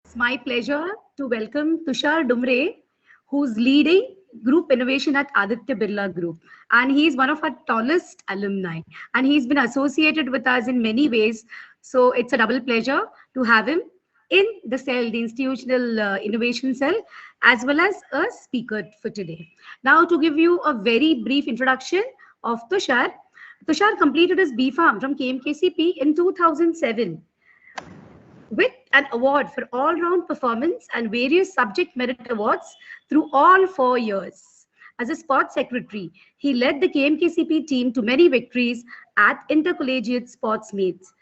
It's my pleasure to welcome Tushar Dumray, who's leading group innovation at Aditya Birla Group. And he's one of our tallest alumni. And he's been associated with us in many ways. So it's a double pleasure to have him in the cell, the institutional innovation cell, as well as a speaker for today. Now, to give you a very brief introduction of Tushar, Tushar completed his B.Pharm from KMKCP in 2007 with an award for all-round performance and various subject merit awards through all 4 years. As a sports secretary, he led the KMKCP team to many victories at intercollegiate sports meets.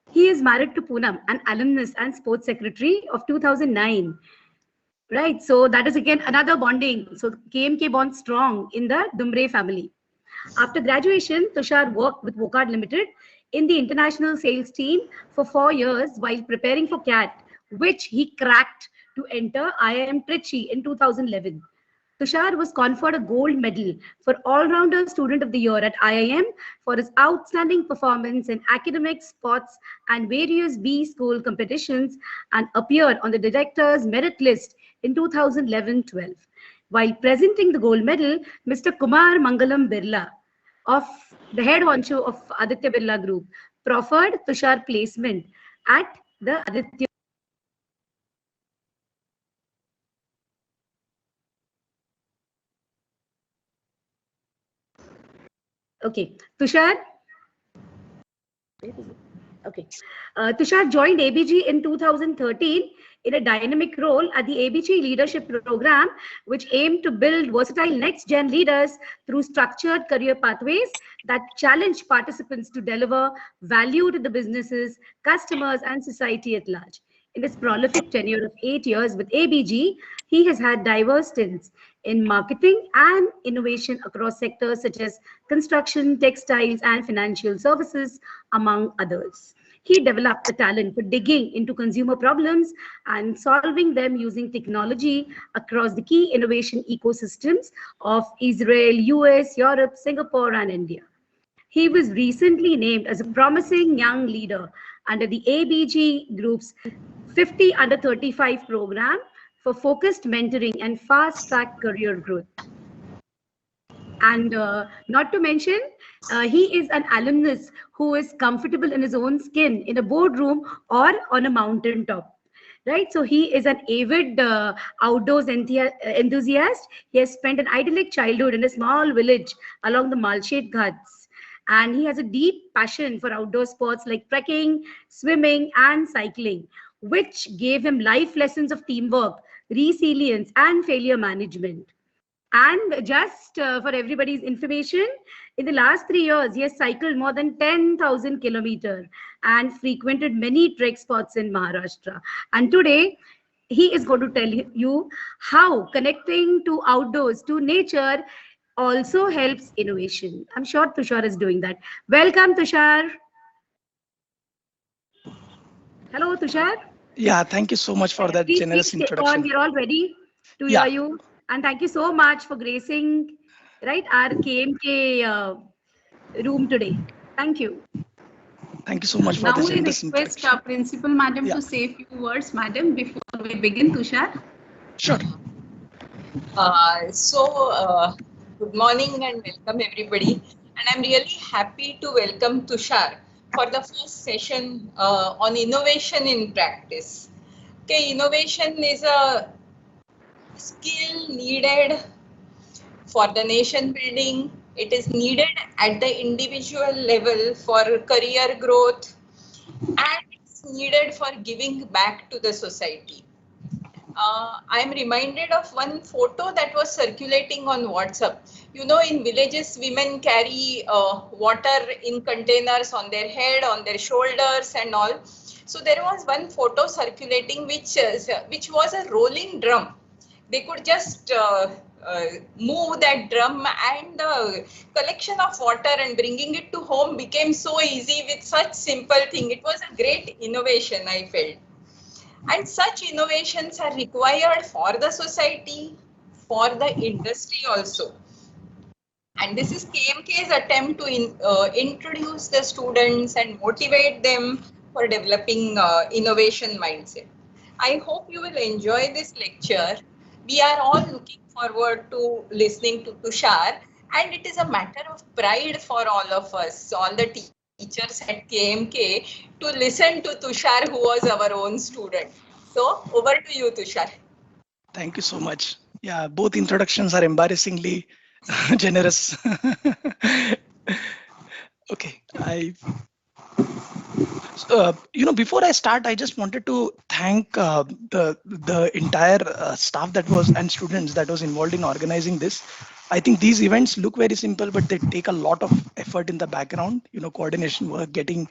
He is married to Poonam, an alumnus and sports secretary of 2009. Right, so that is again another bonding. So KMK bonds strong in the Dumbre family. After graduation, Tushar worked with Vocard Limited in the international sales team for 4 years while preparing for CAT, which he cracked to enter IIM Trichy in 2011. Tushar was conferred a gold medal for All-Rounder Student of the Year at IIM for his outstanding performance in academics, sports, and various B school competitions, and appeared on the director's merit list in 2011-12. While presenting the gold medal, Mr. Kumar Mangalam Birla, of the head honcho of Aditya Birla Group, proffered Tushar placement at the Aditya. Okay, Tushar. Okay, Tushar joined ABG in 2013 in a dynamic role at the ABG Leadership Program, which aimed to build versatile next-gen leaders through structured career pathways that challenge participants to deliver value to the businesses, customers, and society at large. In his prolific tenure of 8 years with ABG, he has had diverse stints in marketing and innovation across sectors such as construction, textiles, and financial services, among others. He developed a talent for digging into consumer problems and solving them using technology across the key innovation ecosystems of Israel, US, Europe, Singapore, and India. He was recently named as a promising young leader under the ABG Group's 50 under 35 program for focused mentoring and fast-track career growth. And not to mention, he is an alumnus who is comfortable in his own skin in a boardroom or on a mountaintop. Right, so he is an avid outdoors enthusiast. He has spent an idyllic childhood in a small village along the Malshed Ghats, and he has a deep passion for outdoor sports like trekking, swimming, and cycling, which gave him life lessons of teamwork, resilience, and failure management. And just for everybody's information, in the last 3 years, he has cycled more than 10,000 kilometers and frequented many trek spots in Maharashtra. And today, he is going to tell you how connecting to outdoors, to nature, also helps innovation. I'm sure Tushar is doing that. Welcome, Tushar. Hello, Tushar. Yeah, thank you so much for that generous introduction. We're all ready to hear you. And thank you so much for gracing, right, our KMK room today. Thank you. Thank you so much for the generous introduction. Now we request our principal madam to say a few words, madam, before we begin, Tushar. Sure. Good morning and welcome everybody. And I'm really happy to welcome Tushar for the first session on innovation in practice. Okay, innovation is a skill needed for the nation building. It is needed at the individual level for career growth, and it's needed for giving back to the society. I'm reminded of one photo that was circulating on WhatsApp. You know, in villages, women carry water in containers on their head, on their shoulders and all. So there was one photo circulating which was a rolling drum. They could just move that drum, and the collection of water and bringing it to home became so easy with such simple thing. It was a great innovation, I felt. And such innovations are required for the society, for the industry also. And this is KMK's attempt to introduce the students and motivate them for developing innovation mindset. I hope you will enjoy this lecture. We are all looking forward to listening to Tushar, and it is a matter of pride for all of us, all the teachers at KMK, to listen to Tushar, who was our own student. So, over to you, Tushar. Thank you so much. Yeah, both introductions are embarrassingly generous. Okay, before I start, I just wanted to thank the entire staff that was and students that was involved in organizing this. I think these events look very simple, but they take a lot of effort in the background. Coordination work, getting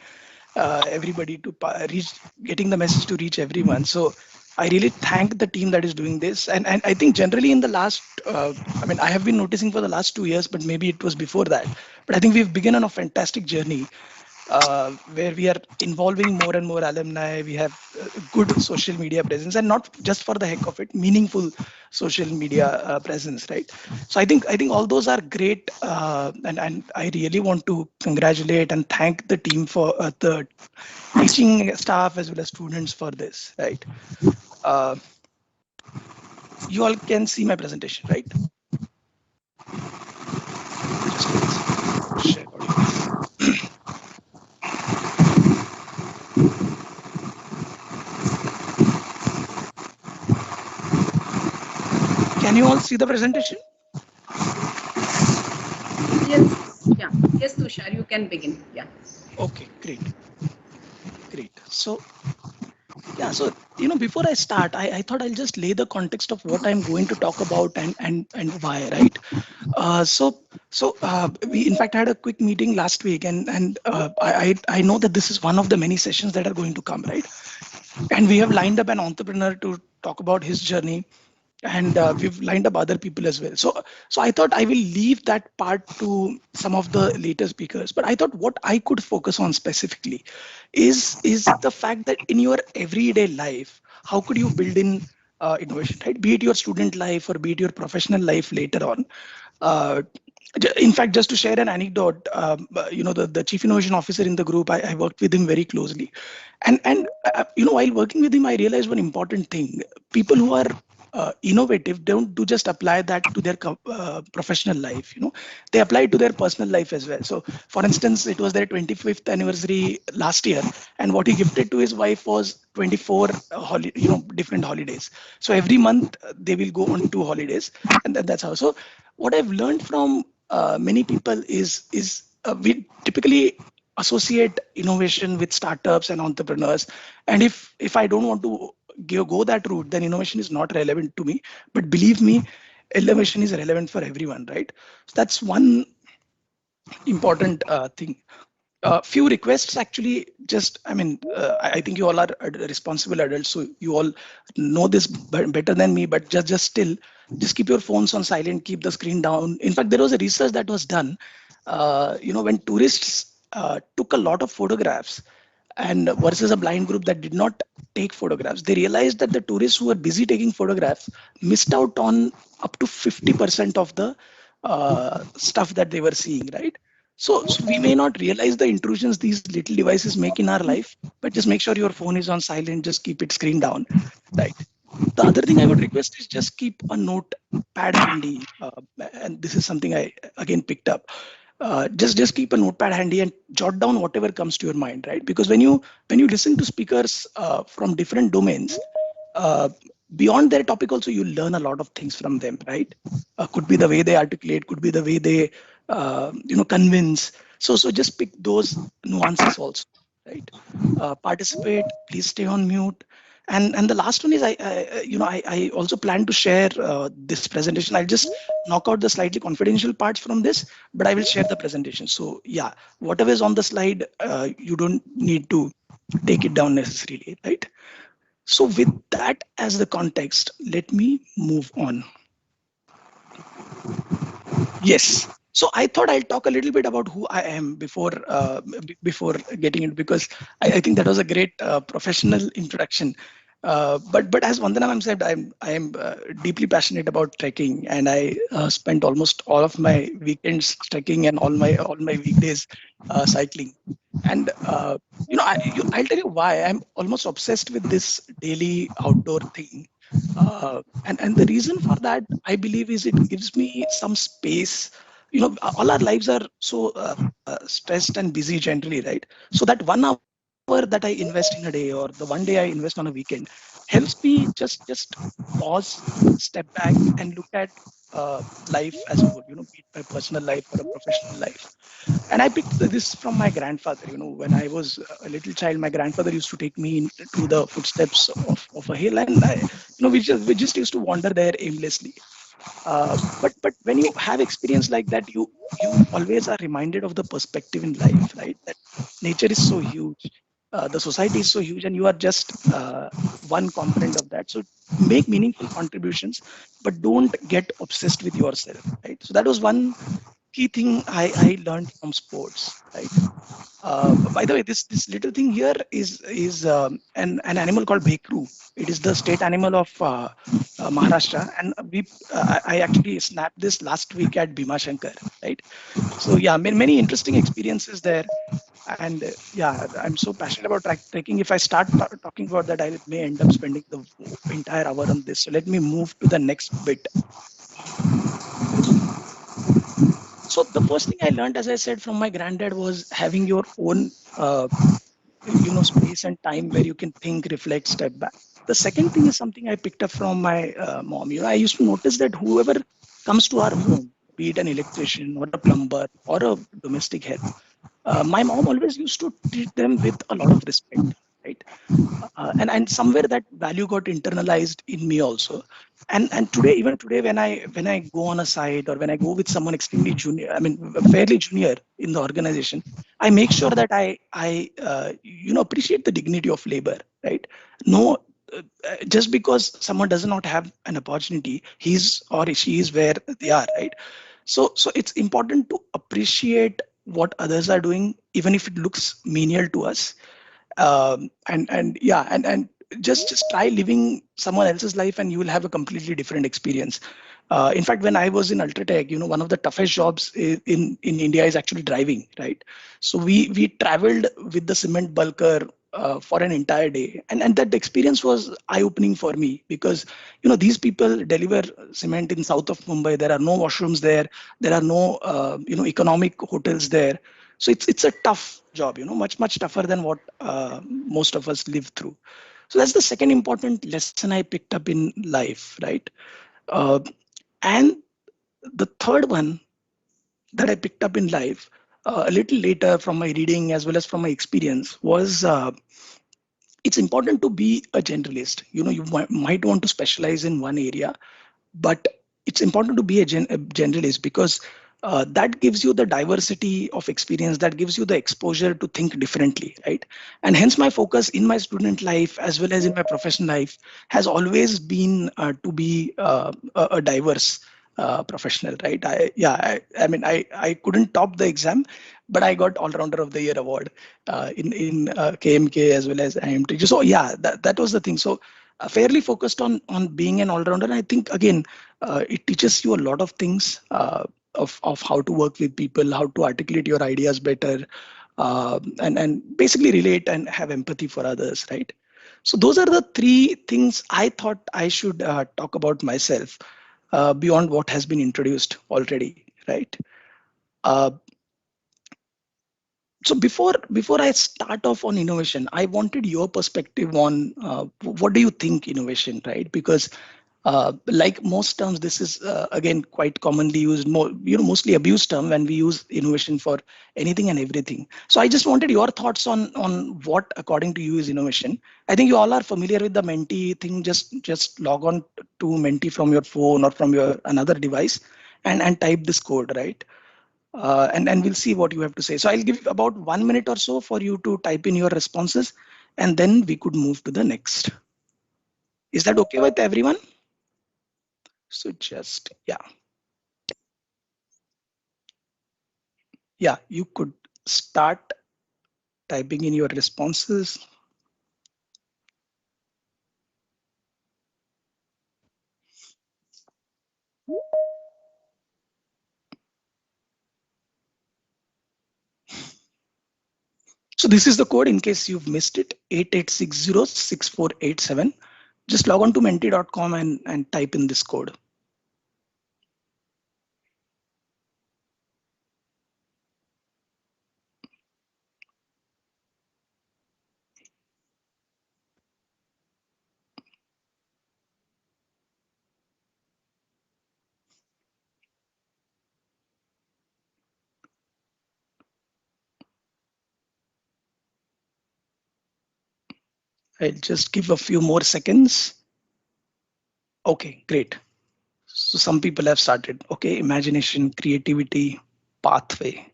everybody to reach, getting the message to reach everyone. So I really thank the team that is doing this. And I think generally in the last, I have been noticing for the last 2 years, but maybe it was before that. But I think we've begun on a fantastic journey where we are involving more and more alumni. We have good social media presence, and not just for the heck of it, meaningful social media presence, right? So I think all those are great, and I really want to congratulate and thank the team for the teaching staff as well as students for this, right? Uh, you all can see my presentation, right? Just one second. Share audio. Can you all see the presentation? Yes, yeah. Yes, Tushar, you can begin. Yeah. Okay, great. So, yeah, so before I start, I thought I'll just lay the context of what I'm going to talk about and why, right? We in fact had a quick meeting last week, and I know that this is one of the many sessions that are going to come, right? And we have lined up an entrepreneur to talk about his journey, and we've lined up other people as well. So I thought I will leave that part to some of the later speakers, but I thought what I could focus on specifically is the fact that in your everyday life, how could you build in innovation, right? Be it your student life or be it your professional life later on. uh, in fact, just to share an anecdote, the chief innovation officer in the group, I worked with him very closely, and while working with him, I realized one important thing: people who are innovative don't do just apply that to their professional life. They apply it to their personal life as well. So, for instance, it was their 25th anniversary last year, and what he gifted to his wife was 24 different holidays. So every month they will go on 2 holidays, and that's how. So what I've learned from many people is we typically associate innovation with startups and entrepreneurs, and if I don't want to go that route, then innovation is not relevant to me. But believe me, innovation is relevant for everyone, right? So that's one important thing. Few requests actually. Just I think you all are responsible adults, so you all know this better than me, but just still, just keep your phones on silent, keep the screen down. In fact, there was a research that was done, when tourists took a lot of photographs and versus a blind group that did not take photographs, they realized that the tourists who were busy taking photographs missed out on up to 50% of the stuff that they were seeing, right? So we may not realize the intrusions these little devices make in our life, but just make sure your phone is on silent, just keep it screen down, right? The other thing I would request is just keep a notepad handy, and this is something I again picked up. Just keep a notepad handy and jot down whatever comes to your mind, right? Because when you listen to speakers from different domains, uh, beyond their topic also, you learn a lot of things from them, right? Could be the way they articulate, could be the way they convince. So just pick those nuances also, right? Participate, please stay on mute. And the last one is I also plan to share this presentation. I'll just knock out the slightly confidential parts from this, but I will share the presentation. So yeah, whatever is on the slide, you don't need to take it down necessarily, right? So with that as the context, let me move on. Yes. So I thought I'll talk a little bit about who I am before getting it, because I think that was a great professional introduction. But as Vandana ma'am said, I am deeply passionate about trekking, and I spent almost all of my weekends trekking and all my weekdays cycling. And I'll tell you why I'm almost obsessed with this daily outdoor thing. And the reason for that, I believe, is it gives me some space. All our lives are so stressed and busy generally, right? So that 1 hour that I invest in a day, or the one day I invest on a weekend, helps me just pause, step back, and look at life as a whole. Be it my personal life or a professional life. And I picked this from my grandfather. When I was a little child, my grandfather used to take me to the footsteps of a hill, and we just used to wander there aimlessly. But when you have experience like that, you always are reminded of the perspective in life, right? That nature is so huge, the society is so huge, and you are just one component of that. So make meaningful contributions, but don't get obsessed with yourself, right? So that was one key thing I learned from sports, right? By the way, this little thing here is an animal called bhekru. It is the state animal of Maharashtra, and I actually snapped this last week at Bhimashankar, right? So yeah, many interesting experiences there, and yeah, I'm so passionate about trekking. If I start talking about that, I may end up spending the entire hour on this. So let me move to the next bit. So the first thing I learned, as I said, from my granddad was having your own space and time where you can think, reflect, step back. The second thing is something I picked up from my mom. I used to notice that whoever comes to our home, be it an electrician or a plumber or a domestic help, my mom always used to treat them with a lot of respect, right? And somewhere that value got internalized in me also. And today, even today, when I go on a site, or when I go with someone extremely junior, I mean fairly junior in the organization, I make sure that I appreciate the dignity of labor, right? No, just because someone does not have an opportunity, he's or she is where they are, right? So it's important to appreciate what others are doing, even if it looks menial to us. And yeah, and just try living someone else's life, and you will have a completely different experience. In fact, when I was in Ultratech, one of the toughest jobs in India is actually driving, right? So we traveled with the cement bulker for an entire day, and that experience was eye-opening for me, because these people deliver cement in south of Mumbai. There are no washrooms there. There are no economic hotels there. So it's a tough job, much tougher than what most of us live through. So that's the second important lesson I picked up in life, right? uh, and the third one that I picked up in life, a little later, from my reading as well as from my experience, was it's important to be a generalist. You might want to specialize in one area, but it's important to be a generalist, because that gives you the diversity of experience, that gives you the exposure to think differently, right? And hence my focus in my student life as well as in my professional life has always been to be a diverse professional, right? I mean, I couldn't top the exam, but I got all-rounder of the year award in KMK as well as IMT. So yeah, that was the thing. So fairly focused on being an all-rounder. And I think, again, it teaches you a lot of things, of how to work with people, how to articulate your ideas better, and basically relate and have empathy for others, right? So those are the three things I thought I should talk about myself, beyond what has been introduced already, right? Uh, so before I start off on innovation, I wanted your perspective on what do you think innovation, right? Because like most terms, this is again quite commonly used, mostly abused term when we use innovation for anything and everything. So I just wanted your thoughts on what, according to you, is innovation. I think you all are familiar with the Menti thing. Just log on to Menti from your phone or from your another device, and type this code, right? And we'll see what you have to say. So I'll give about 1 minute or so for you to type in your responses, and then we could move to the next. Is that okay with everyone? So just, yeah, you could start typing in your responses. So this is the code in case you've missed it, 88606487. Just log on to menti.com and type in this code. I'll just give a few more seconds. Okay, great. So some people have started. Okay, imagination, creativity, pathway,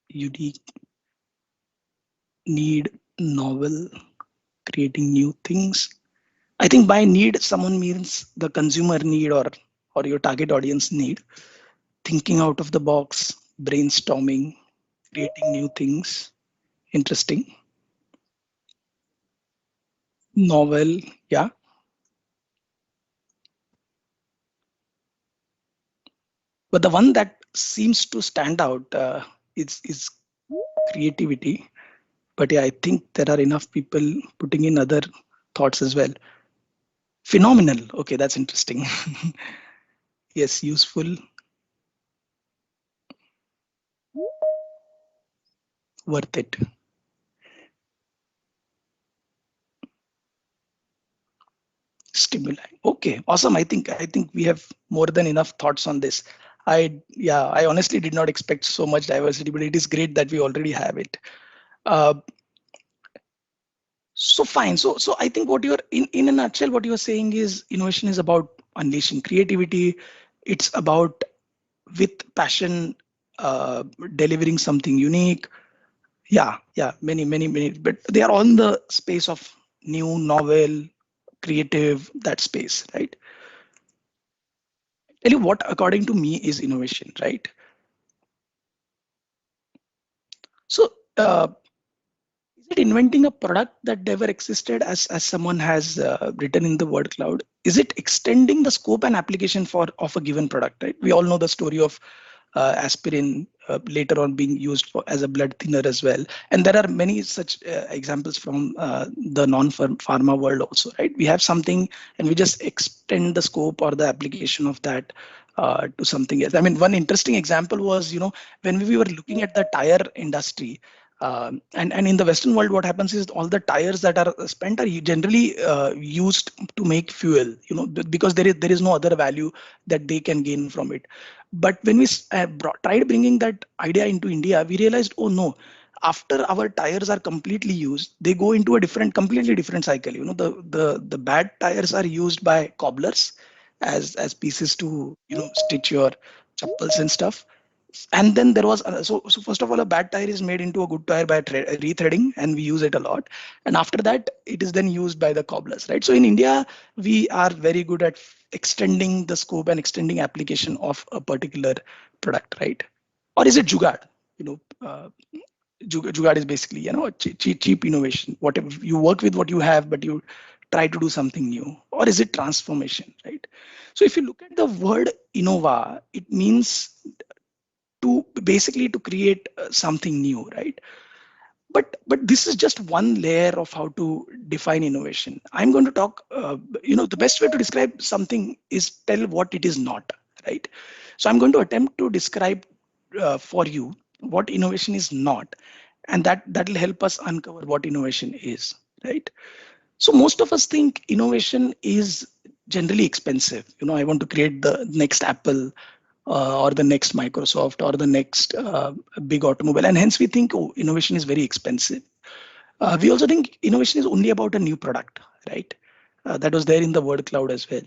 unique, need, novel, creating new things. I think by need, someone means the consumer need or your target audience need. Thinking out of the box, brainstorming, creating new things. Interesting. Novel, yeah. But the one that seems to stand out is creativity. But yeah, I think there are enough people putting in other thoughts as well. Phenomenal. Okay, that's interesting. Yes, useful, worth it. Stimuli. Okay, awesome. I think we have more than enough thoughts on this. I honestly did not expect so much diversity, but it is great that we already have it. Uh, so fine. So I think what you're in a nutshell, what you're saying is innovation is about unleashing creativity. It's about with passion, delivering something unique. Yeah, many, but they are all in the space of new, novel, creative, that space, right? Tell you what, according to me, is innovation, right? So, is it inventing a product that never existed, as someone has written in the word cloud? Is it extending the scope and application of a given product, right? We all know the story of aspirin later on being used as a blood thinner as well. And there are many such examples from the non-pharma world also, right? We have something and we just extend the scope or the application of that to something else. I mean, one interesting example was, when we were looking at the tire industry, and in the Western world, what happens is all the tires that are spent are generally used to make fuel, because there is no other value that they can gain from it. But when we tried bringing that idea into India, we realized, oh no, after our tires are completely used, they go into a completely different cycle. The bad tires are used by cobblers as pieces to stitch your chappals and stuff. And then there was so first of all, a bad tire is made into a good tire by rethreading, and we use it a lot. And after that, it is then used by the cobblers, right? So in India, we are very good at extending the scope and extending application of a particular product, right? Or is it jugaad? Jugaad is basically cheap innovation. Whatever, you work with what you have, but you try to do something new. Or is it transformation, right? So if you look at the word innova, it means to basically to create something new, right? But this is just one layer of how to define innovation. I'm going to talk, the best way to describe something is tell what it is not, right? So I'm going to attempt to describe for you what innovation is not, and that will help us uncover what innovation is, right? So most of us think innovation is generally expensive. I want to create the next Apple, or the next Microsoft, or the next big automobile. And hence we think, oh, innovation is very expensive. We also think innovation is only about a new product, right? That was there in the word cloud as well.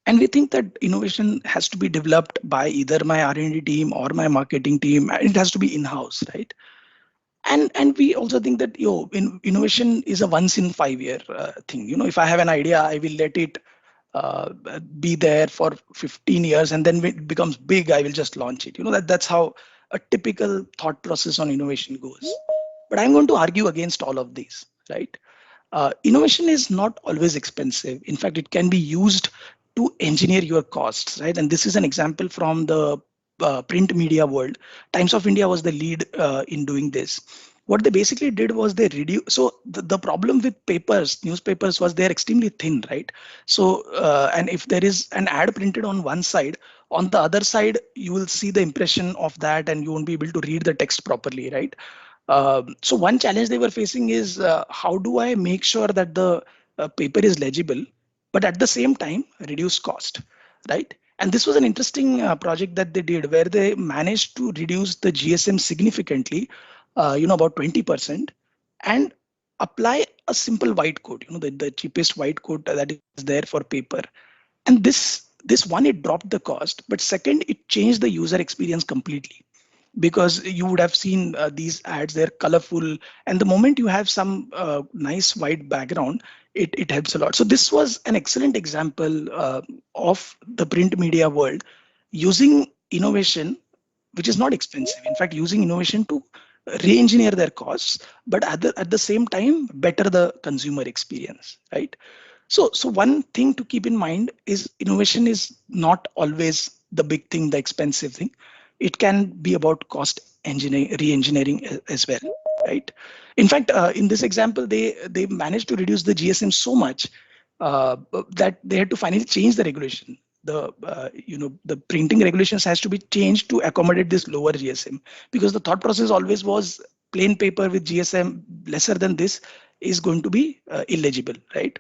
And we think that innovation has to be developed by either my R&D team or my marketing team. It has to be in-house, right? And we also think that innovation is a once in 5 year thing. If I have an idea, I will let it be there for 15 years, and then when it becomes big, I will just launch it. That's how a typical thought process on innovation goes. But I'm going to argue against all of these, right? Innovation is not always expensive. In fact, it can be used to engineer your costs, right? And this is an example from the print media world. Times of India was the lead in doing this. What they basically did was they reduce. So the problem with newspapers was they're extremely thin, right? So and if there is an ad printed on one side, on the other side you will see the impression of that, and you won't be able to read the text properly, right? So one challenge they were facing is how do I make sure that the paper is legible, but at the same time reduce cost, right? And this was an interesting project that they did where they managed to reduce the GSM significantly, about 20%, and apply a simple white coat, the cheapest white coat that is there for paper. And this one, it dropped the cost, but second, it changed the user experience completely, because you would have seen these ads, they're colorful, and the moment you have some nice white background, it helps a lot. So this was an excellent example of the print media world using innovation, which is not expensive, in fact using innovation to re-engineer their costs, but at the same time better the consumer experience, right? So one thing to keep in mind is innovation is not always the big thing, the expensive thing. It can be about cost engineering, re-engineering as well, right? In fact, in this example, they managed to reduce the GSM so much that they had to finally change the regulation. The printing regulations has to be changed to accommodate this lower GSM, because the thought process always was plain paper with GSM lesser than this is going to be illegible, right?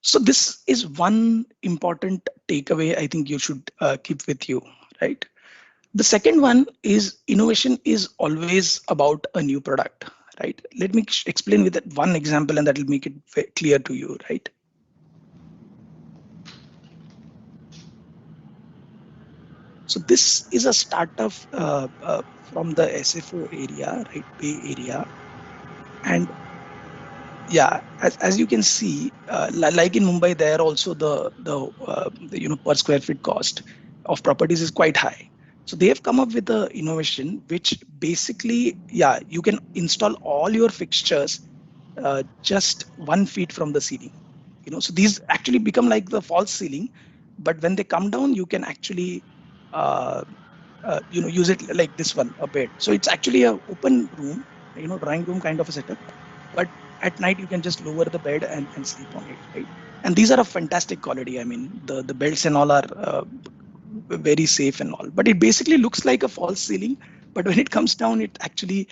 So this is one important takeaway I think you should keep with you, right? The second one is innovation is always about a new product, right? Let me explain with that one example, and that will make it very clear to you, right? So this is a startup from the SFO area, right, Bay Area, and yeah, as you can see, like in Mumbai, there also the per square feet cost of properties is quite high. So they have come up with the innovation, which basically, yeah, you can install all your fixtures just 1 feet from the ceiling. So these actually become like the false ceiling, but when they come down, you can actually use it like this one, a bed. So it's actually a open room, drawing room kind of a setup, but at night you can just lower the bed and sleep on it, right? And these are of fantastic quality. I mean, the beds and all are very safe and all, but it basically looks like a false ceiling, but when it comes down, it actually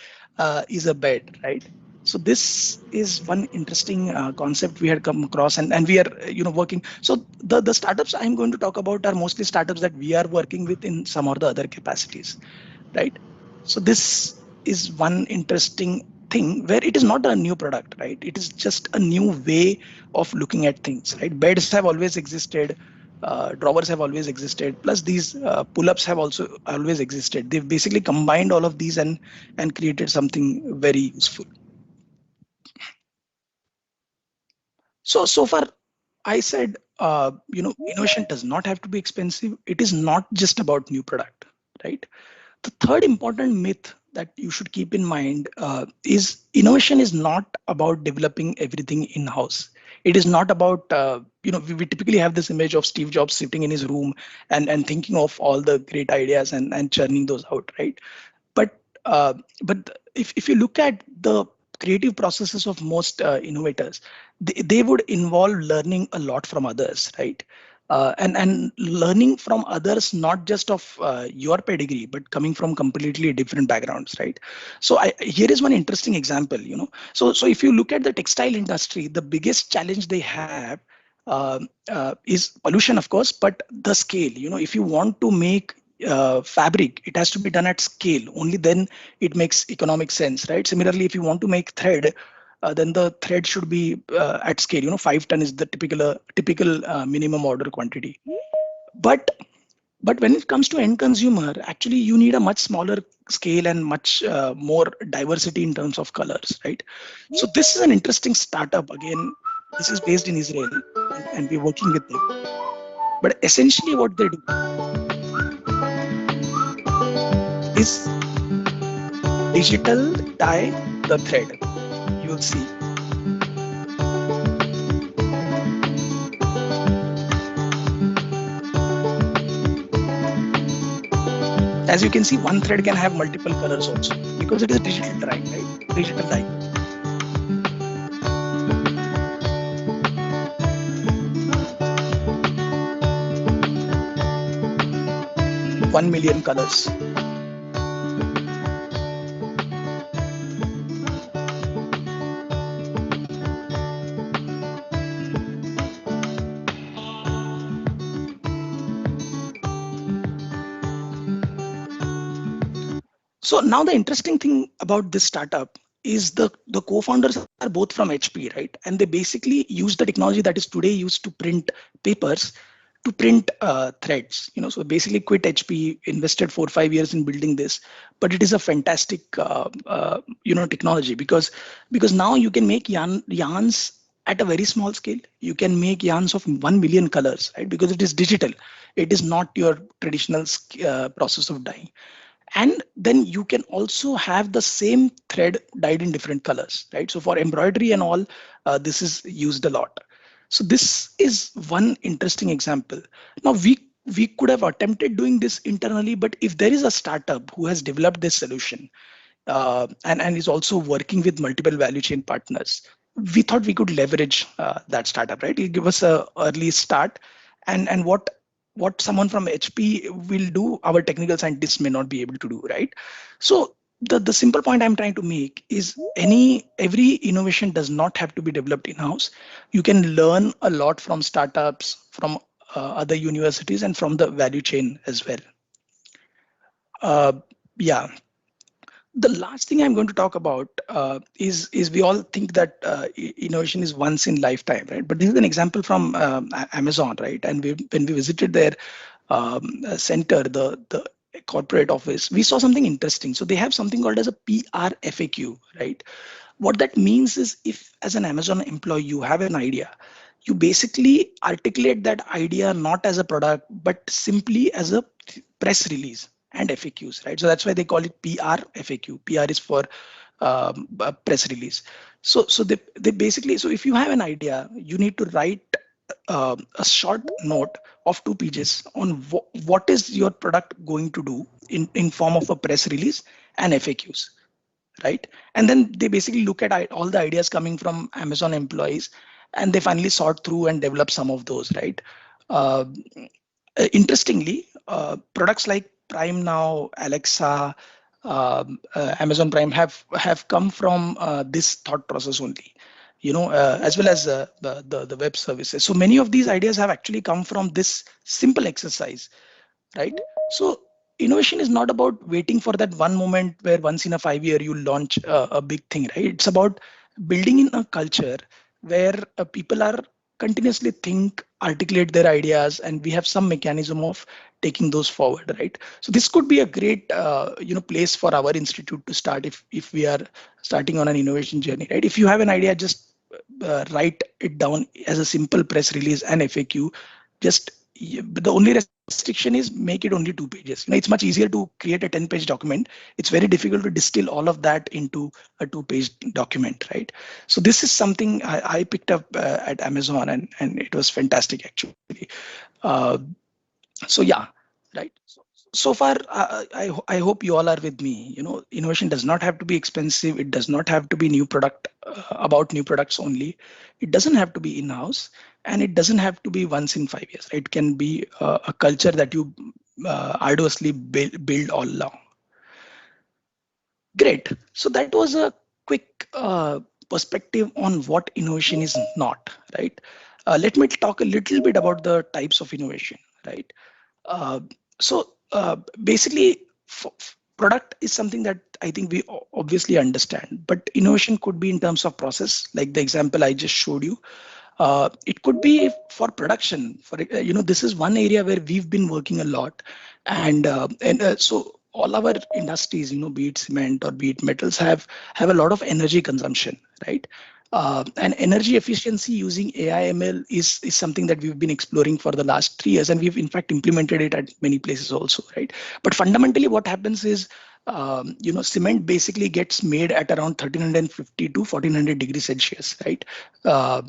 is a bed, right? So this is one interesting concept we had come across, and we are working. So the startups I'm going to talk about are mostly startups that we are working with in some or the other capacities, right? So this is one interesting thing where it is not a new product, right? It is just a new way of looking at things, right? Beds have always existed, drawers have always existed, plus these pull-ups have also always existed. They've basically combined all of these and created something very useful. So far I said, innovation does not have to be expensive. It is not just about new product, right? The third important myth that you should keep in mind is innovation is not about developing everything in-house. It is not about, we typically have this image of Steve Jobs sitting in his room and thinking of all the great ideas and churning those out, right? But if you look at the creative processes of most innovators, they would involve learning a lot from others, right? And learning from others, not just of your pedigree, but coming from completely different backgrounds, right? So here is one interesting example. So if you look at the textile industry, the biggest challenge they have is pollution, of course, but the scale. If you want to make fabric, it has to be done at scale. Only then it makes economic sense, right? Similarly, if you want to make thread, then the thread should be at scale. 5 ton is the typical minimum order quantity. But when it comes to end consumer, actually you need a much smaller scale and much more diversity in terms of colors, right? So this is an interesting startup. Again, this is based in Israel, and we're working with them. But essentially what they do is digital dye the thread. You will see. as you can see, one thread can have multiple colors also because it is digital dye, right? Digital dye. One million colors. So now the interesting thing about this startup is the co-founders are both from HP, right? And they basically use the technology that is today used to print papers to print threads. So basically quit HP, invested 4 or 5 years in building this, but it is a fantastic technology because now you can make yarns at a very small scale. You can make yarns of 1 million colors, right? Because it is digital. It is not your traditional process of dyeing. And then you can also have the same thread dyed in different colors, right? So for embroidery and all, this is used a lot. So this is one interesting example. Now we could have attempted doing this internally, but if there is a startup who has developed this solution and is also working with multiple value chain partners, we thought we could leverage that startup, right? It'll give us a early start, and what someone from HP will do, our technical scientists may not be able to do, right? So the simple point I'm trying to make is every innovation does not have to be developed in-house. You can learn a lot from startups, from other universities, and from the value chain as well. Yeah. The last thing I'm going to talk about is we all think that innovation is once in lifetime, right? But this is an example from Amazon, right? And when we visited their center, the corporate office, we saw something interesting. So they have something called as a PR FAQ, right? What that means is if as an Amazon employee, you have an idea, you basically articulate that idea not as a product, but simply as a press release and FAQs, right? So that's why they call it PR FAQ. PR is for press release. So they basically, so if you have an idea, you need to write a short note of 2 pages on what is your product going to do in form of a press release and FAQs, right? And then they basically look at all the ideas coming from Amazon employees, and they finally sort through and develop some of those, right? Interestingly, products like Prime now, Alexa, Amazon Prime have come from this thought process only, as well as the web services. So many of these ideas have actually come from this simple exercise, right? So innovation is not about waiting for that one moment where once in a 5 year you launch a big thing, right? It's about building in a culture where people are continuously think, articulate their ideas, and we have some mechanism of taking those forward, right? So this could be a great place for our institute to start if we are starting on an innovation journey, right? If you have an idea, just write it down as a simple press release and FAQ. Just the only restriction is make it only 2 pages. It's much easier to create a 10-page document. It's very difficult to distill all of that into a 2-page document, right? So this is something I picked up at Amazon, and it was fantastic actually. So yeah, right. So far, I hope you all are with me. Innovation does not have to be expensive. It does not have to be about new products only. It doesn't have to be in-house, and it doesn't have to be once in 5 years. It can be a culture that you arduously build all along. Great. So that was a quick perspective on what innovation is not, right? Let me talk a little bit about the types of innovation, right? Basically, product is something that I think we obviously understand, but innovation could be in terms of process, like the example I just showed you. It could be for production. This is one area where we've been working a lot, and so all our industries, be it cement or be it metals, have a lot of energy consumption, right? And energy efficiency using AI ML is something that we've been exploring for the last 3 years, and we've in fact implemented it at many places also, right? But fundamentally, what happens is cement basically gets made at around 1350 to 1400 degrees Celsius, right? Uh,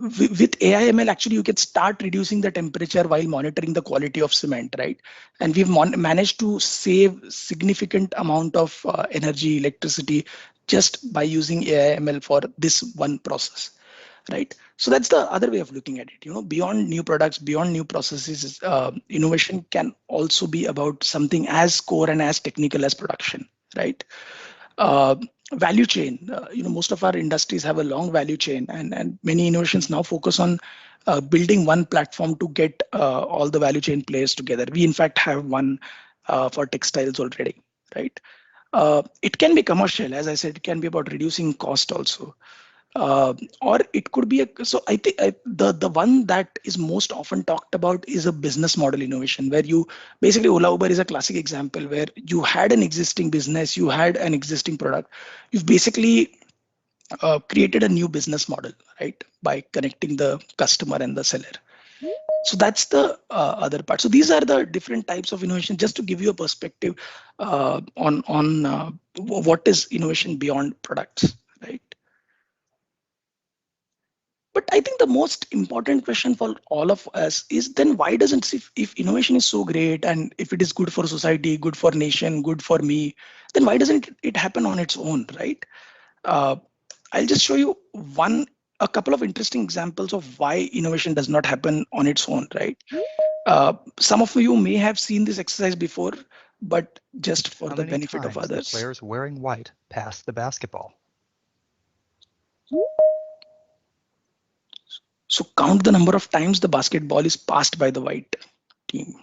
with AI ML, actually, you can start reducing the temperature while monitoring the quality of cement, right? And we've managed to save significant amount of energy, electricity, just by using AI ML for this one process, right? So that's the other way of looking at it. Beyond new products, beyond new processes, innovation can also be about something as core and as technical as production, right? uh, Value chain. Most of our industries have a long value chain, and many innovations now focus on building one platform to get all the value chain players together. We in fact have one for textiles already, right? It can be commercial, as I said. It can be about reducing cost also, or it could be so I think the one that is most often talked about is a business model innovation, where you basically, Ola Uber is a classic example, where you had an existing business, you had an existing product, you've basically created a new business model, right, by connecting the customer and the seller. So that's the other part. So these are the different types of innovation, just to give you a perspective on what is innovation beyond products, right? But I think the most important question for all of us is, then why doesn't, if innovation is so great and if it is good for society, good for nation, good for me, then why doesn't it happen on its own, right? Uh, I'll just show you a couple of interesting examples of why innovation does not happen on its own, right? Some of you may have seen this exercise before, but just for the benefit of others. The players wearing white pass the basketball? So count the number of times the basketball is passed by the white team.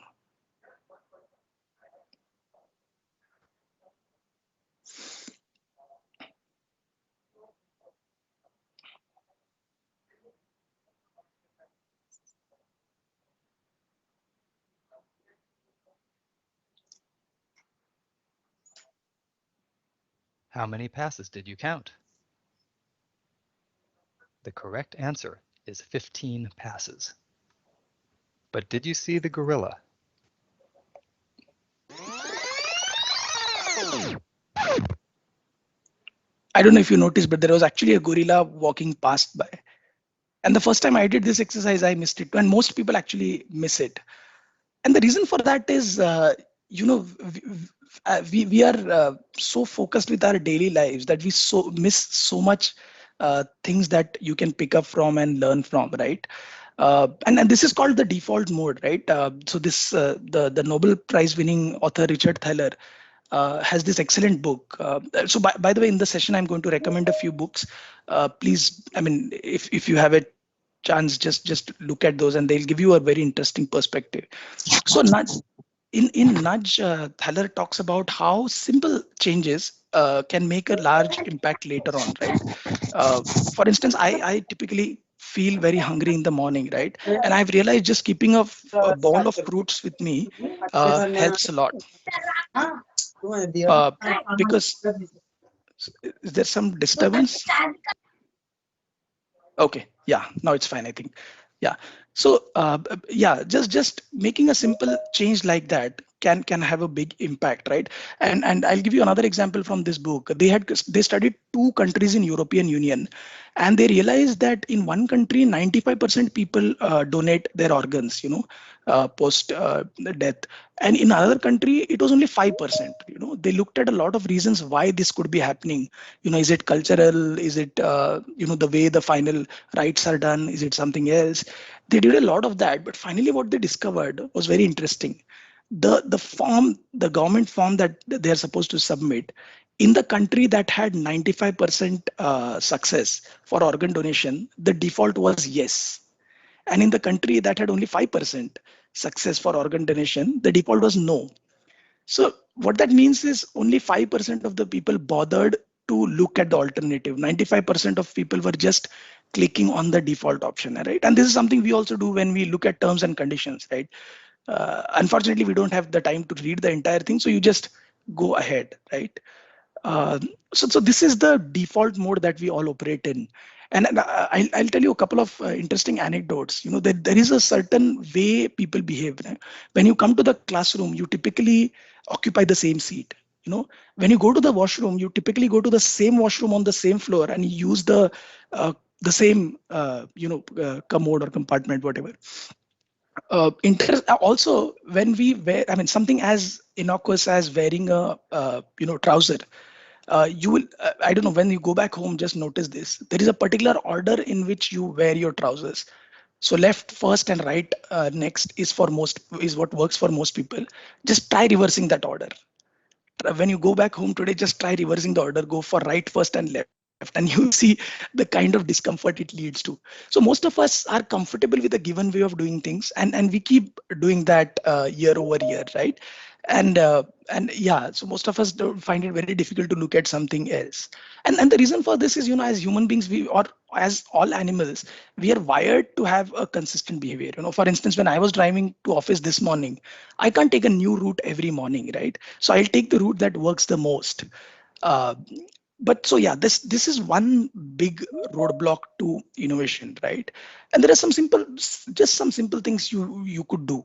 How many passes did you count? The correct answer is 15 passes. But did you see the gorilla? I don't know if you noticed, but there was actually a gorilla walking past by. And the first time I did this exercise, I missed it. And most people actually miss it. And the reason for that is, we are so focused with our daily lives that we miss so much things that you can pick up from and learn from, right? And this is called the default mode, right? So this the Nobel Prize winning author Richard Thaler has this excellent book. So by the way, in the session, I'm going to recommend a few books. Please, I mean, if you have a chance, just look at those, and they'll give you a very interesting perspective. So in Nudge, Thaler talks about how simple changes can make a large impact later on, right? For instance, I typically feel very hungry in the morning, right? And I've realized just keeping a bowl of fruits with me helps a lot. Because is there some disturbance? Okay, yeah, now it's fine, I think. Yeah. So yeah, just making a simple change like that can have a big impact, right? And I'll give you another example from this book. They studied 2 countries in European Union, and they realized that in one country 95% people donate their organs, post death, and in another country it was only 5%. They looked at a lot of reasons why this could be happening. Is it cultural? Is it the way the final rites are done? Is it something else? They did a lot of that, but finally what they discovered was very interesting. The government form that they're supposed to submit in the country that had 95% success for organ donation, the default was yes. And in the country that had only 5% success for organ donation, the default was no. So what that means is only 5% of the people bothered to look at the alternative. 95% of people were just clicking on the default option, right? And this is something we also do when we look at terms and conditions, right? Unfortunately, we don't have the time to read the entire thing, so you just go ahead, right? So this is the default mode that we all operate in. And I'll tell you a couple of interesting anecdotes. There is a certain way people behave. When you come to the classroom, you typically occupy the same seat. When you go to the washroom, you typically go to the same washroom on the same floor and you use the same commode or compartment, whatever. Also, when we wear, something as innocuous as wearing a trouser, you will, I don't know, when you go back home, just notice this. There is a particular order in which you wear your trousers. So left first and right next is what works for most people. Just try reversing that order. When you go back home today, just try reversing the order. Go for right first and left, and you'll see the kind of discomfort it leads to. So most of us are comfortable with a given way of doing things, and we keep doing that year over year, right? And yeah, so most of us don't find it very difficult to look at something else. And the reason for this is, as human beings, or as all animals, we are wired to have a consistent behavior. For instance, when I was driving to office this morning, I can't take a new route every morning, right? So I'll take the route that works the most. Uh, but so yeah, this is one big roadblock to innovation, right? And there are some simple things you could do.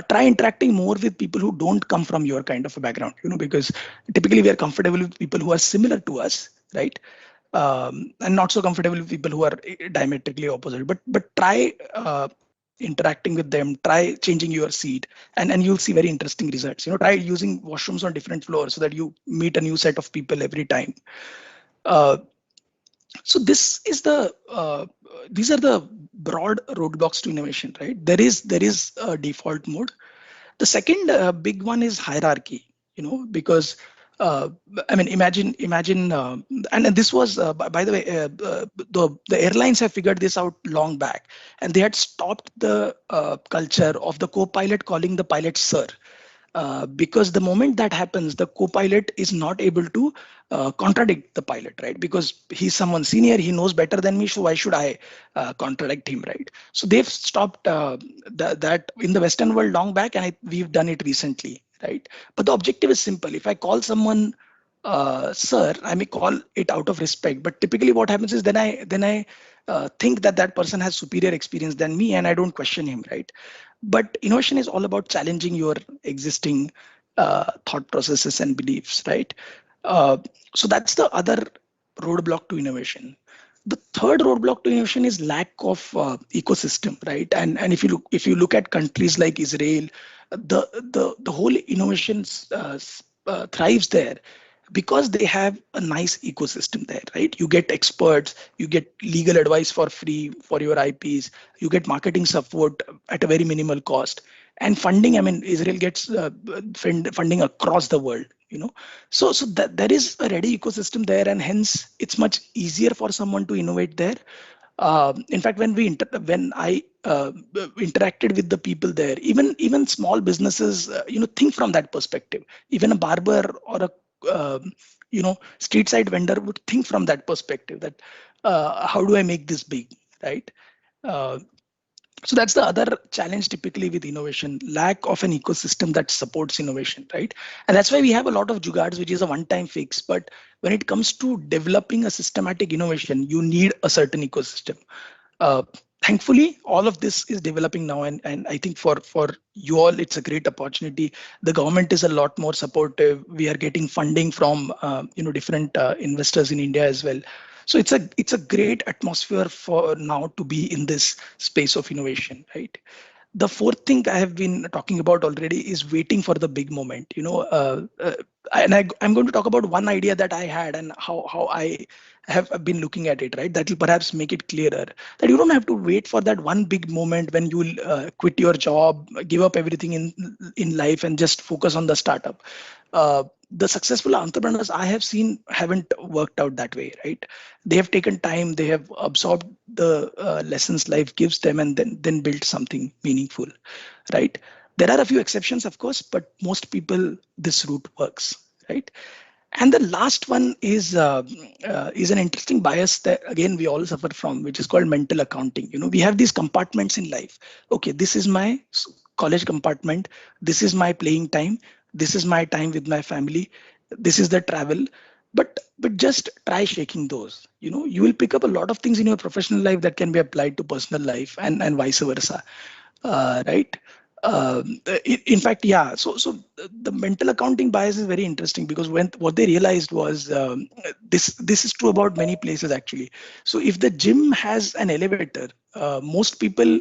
Try interacting more with people who don't come from your kind of a background. Because typically we are comfortable with people who are similar to us, right? And not so comfortable with people who are diametrically opposite. But try interacting with them. Try changing your seat, and you'll see very interesting results. Try using washrooms on different floors so that you meet a new set of people every time. Uh, so these are the broad roadblocks to innovation, right? There is a default mode. The second big one is hierarchy, because uh, imagine, and this was, by the way, the airlines have figured this out long back, and they had stopped the culture of the co-pilot calling the pilot sir. Because the moment that happens, the co-pilot is not able to contradict the pilot, right? Because he's someone senior, he knows better than me, so why should I contradict him, right? So they've stopped that in the Western world long back, and we've done it recently, right? But the objective is simple. If I call someone sir, I may call it out of respect, but typically what happens is then I think that person has superior experience than me, and I don't question him, right? But innovation is all about challenging your existing thought processes and beliefs, right? Uh, so that's the other roadblock to innovation. The third roadblock to innovation is lack of ecosystem, right? And if you look at countries like Israel, the whole innovation thrives there because they have a nice ecosystem there, right? You get experts, you get legal advice for free for your IPs, you get marketing support at a very minimal cost, and funding. Israel gets funding across the world. So that there is a ready ecosystem there, and hence it's much easier for someone to innovate there. In fact, when I interacted with the people there, even small businesses, think from that perspective. Even a barber or a street side vendor would think from that perspective, that how do I make this big, right? Uh, so that's the other challenge typically with innovation: lack of an ecosystem that supports innovation, right? And that's why we have a lot of jugards, which is a one-time fix. But when it comes to developing a systematic innovation, you need a certain ecosystem. Uh, Thankfully, all of this is developing now, and I think for you all, it's a great opportunity. The government is a lot more supportive. We are getting funding from different investors in India as well. So it's a great atmosphere for now to be in this space of innovation, right? The fourth thing I have been talking about already is waiting for the big moment. I'm going to talk about one idea that I had and how I have been looking at it, right? That will perhaps make it clearer that you don't have to wait for that one big moment when you will quit your job, give up everything in life, and just focus on the startup. The successful entrepreneurs I have seen haven't worked out that way, right? They have taken time, they have absorbed the lessons life gives them, and then built something meaningful, right? There are a few exceptions, of course, but most people, this route works, right? And the last one is an interesting bias that again we all suffer from, which is called mental accounting. We have these compartments in life. Okay, this is my college compartment. This is my playing time. This is my time with my family. This is the travel. But just try shaking those. You will pick up a lot of things in your professional life that can be applied to personal life, and vice versa, right? In fact, yeah. So the mental accounting bias is very interesting, because what they realized was, this is true about many places actually. So if the gym has an elevator, most people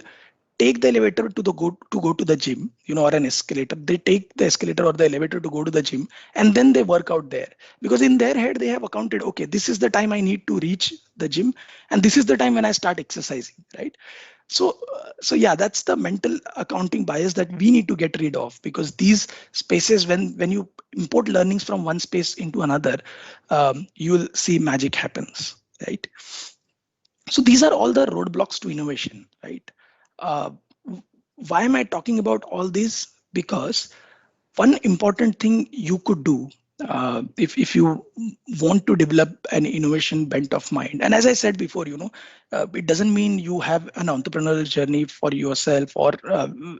take the elevator to go to the gym, or an escalator. They take the escalator or the elevator to go to the gym, and then they work out there, because in their head they have accounted, okay, this is the time I need to reach the gym, and this is the time when I start exercising, right? So yeah, that's the mental accounting bias that we need to get rid of, because these spaces, when you import learnings from one space into another, you'll see magic happens, right? So these are all the roadblocks to innovation, right? uh, why am I talking about all this? Because one important thing you could do, if you want to develop an innovation bent of mind, and as I said before, it doesn't mean you have an entrepreneurial journey for yourself, or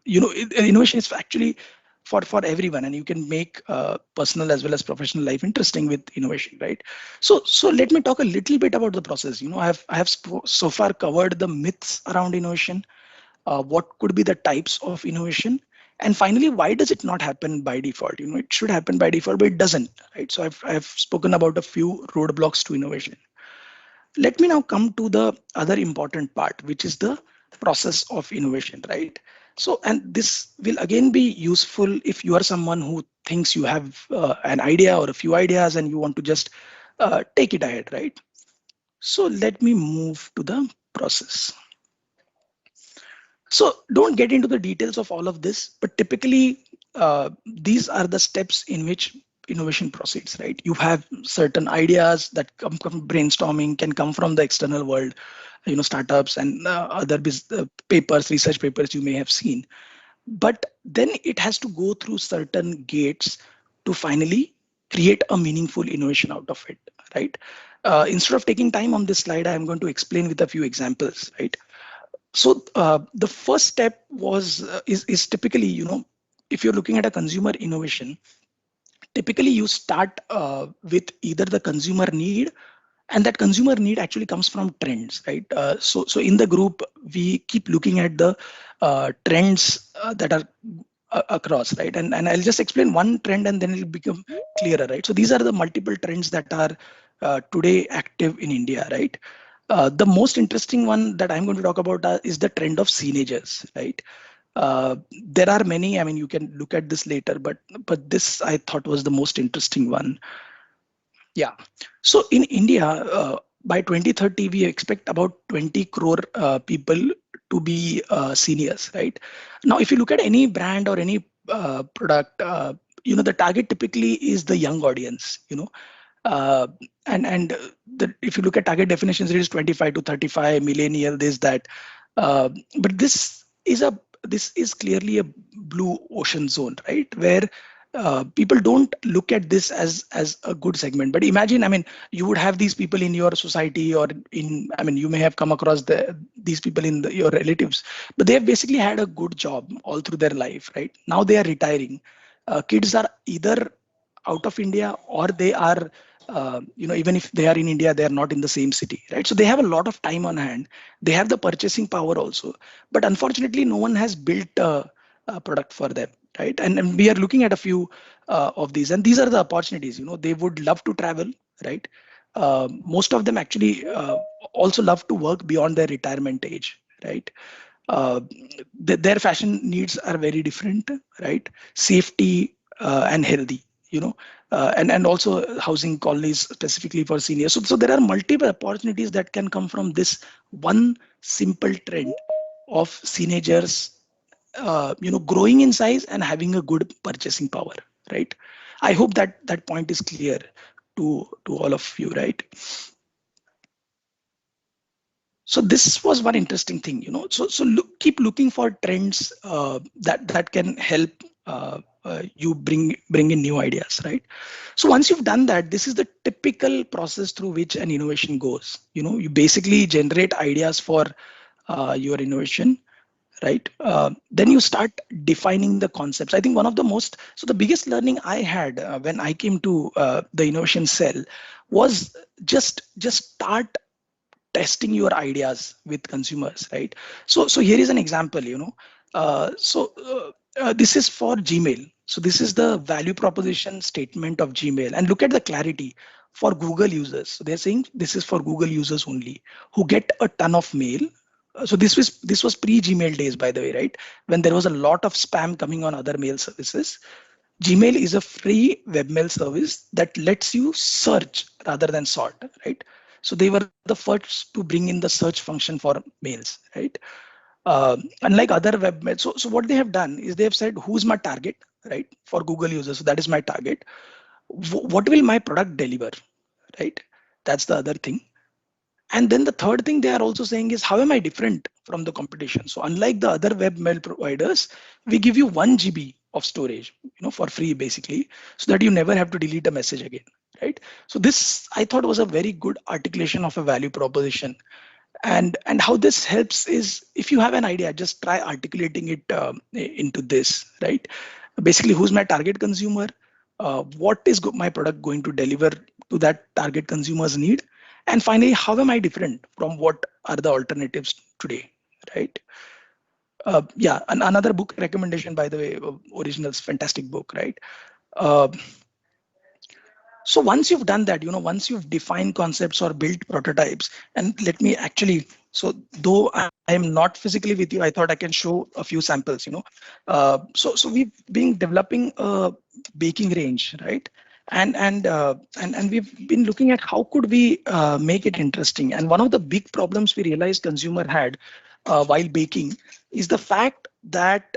innovation is actually for everyone, and you can make personal as well as professional life interesting with innovation, right? So let me talk a little bit about the process. I have so far covered the myths around innovation, what could be the types of innovation, and finally, why does it not happen by default? It should happen by default, but it doesn't, right? So I've spoken about a few roadblocks to innovation. Let me now come to the other important part, which is the process of innovation, right? So, and this will again be useful if you are someone who thinks you have an idea or a few ideas and you want to just take it ahead, right? So let me move to the process. So don't get into the details of all of this, but typically these are the steps in which innovation proceeds, right? You have certain ideas that come from brainstorming, can come from the external world, startups and other papers, research papers you may have seen. But then it has to go through certain gates to finally create a meaningful innovation out of it, right? Instead of taking time on this slide, I'm going to explain with a few examples, right? So the first step is typically, if you're looking at a consumer innovation, typically you start with either the consumer need, and that consumer need actually comes from trends, right? So in the group, we keep looking at the trends that are across, right? And I'll just explain one trend and then it'll become clearer, right? So these are the multiple trends that are today active in India, right? The most interesting one that I'm going to talk about is the trend of teenagers, right? There are many. I mean, you can look at this later, but this I thought was the most interesting one. Yeah. So in India, by 2030, we expect about 20 crore people to be seniors, right? Now, if you look at any brand or any product, the target typically is the young audience, uh, and if you look at target definitions, it is 25 to 35, millennial, this, that. But this is clearly a blue ocean zone, right? Where people don't look at this as a good segment. But imagine, I mean, you would have these people in your society, or I mean, you may have come across these people in your relatives, but they have basically had a good job all through their life, right? Now they are retiring. Kids are either out of India, or they are, even if they are in India, they are not in the same city, right? So they have a lot of time on hand. They have the purchasing power also, but unfortunately, no one has built a product for them, right? And we are looking at a few of these, and these are the opportunities. They would love to travel, right? Most of them actually also love to work beyond their retirement age, right? Uh, their fashion needs are very different, right? Safety and healthy, and also housing colonies specifically for seniors. So there are multiple opportunities that can come from this one simple trend of teenagers, growing in size and having a good purchasing power, right? I hope that point is clear to all of you, right? So this was one interesting thing, So keep looking for trends that can help you bring in new ideas, right? So once you've done that, this is the typical process through which an innovation goes. You basically generate ideas for your innovation, right? Then you start defining the concepts. I think the biggest learning I had when I came to the innovation cell was just start testing your ideas with consumers, right? So here is an example. This is for Gmail. So this is the value proposition statement of Gmail. And look at the clarity for Google users. So they're saying this is for Google users only who get a ton of mail. So this was pre-Gmail days, by the way, right? When there was a lot of spam coming on other mail services. Gmail is a free webmail service that lets you search rather than sort, right? So they were the first to bring in the search function for mails, right? Unlike other webmail, so what they have done is they have said who's my target, right? For Google users, so that is my target. What will my product deliver, right? That's the other thing. And then the third thing they are also saying is how am I different from the competition? So unlike the other webmail providers, we give you 1 GB of storage, for free basically, so that you never have to delete a message again, right? So this I thought was a very good articulation of a value proposition. And how this helps is if you have an idea, just try articulating it into this, right? Basically, who's my target consumer? What is my product going to deliver to that target consumer's need? And finally, how am I different from what are the alternatives today, right? Yeah, and another book recommendation, by the way, Originals, fantastic book, right? Uh, so once you've done that, once you've defined concepts or built prototypes, and let me actually, so though I am not physically with you, I thought I can show a few samples, so we've been developing a baking range, right? And we've been looking at how could we make it interesting. And one of the big problems we realized consumer had while baking is the fact that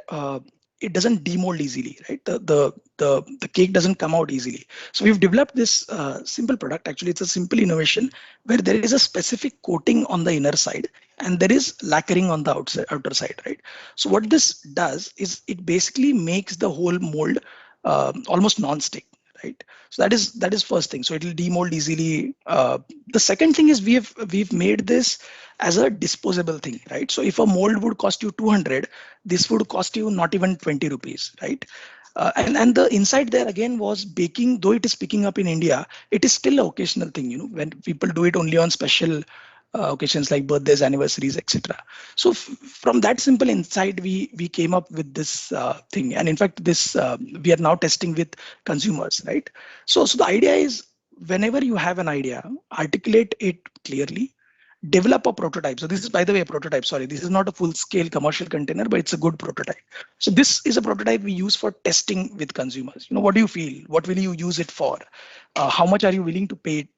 it doesn't demold easily, right? The cake doesn't come out easily. So we've developed this simple product. Actually, it's a simple innovation where there is a specific coating on the inner side and there is lacquering on the outer side, right? So what this does is it basically makes the whole mold almost non-stick, right? So that is first thing. So it will demold easily. The second thing is we've made this as a disposable thing, right? So if a mold would cost you 200, this would cost you not even 20 rupees, right? And the insight there again was baking, though it is picking up in India, it is still an occasional thing, when people do it only on special occasions like birthdays, anniversaries, etc. So from that simple insight, we came up with this thing. And in fact, this we are now testing with consumers, right? So the idea is whenever you have an idea, articulate it clearly, develop a prototype. So this is, by the way, a prototype. Sorry, this is not a full-scale commercial container, but it's a good prototype. So this is a prototype we use for testing with consumers. What do you feel? What will you use it for? How much are you willing to pay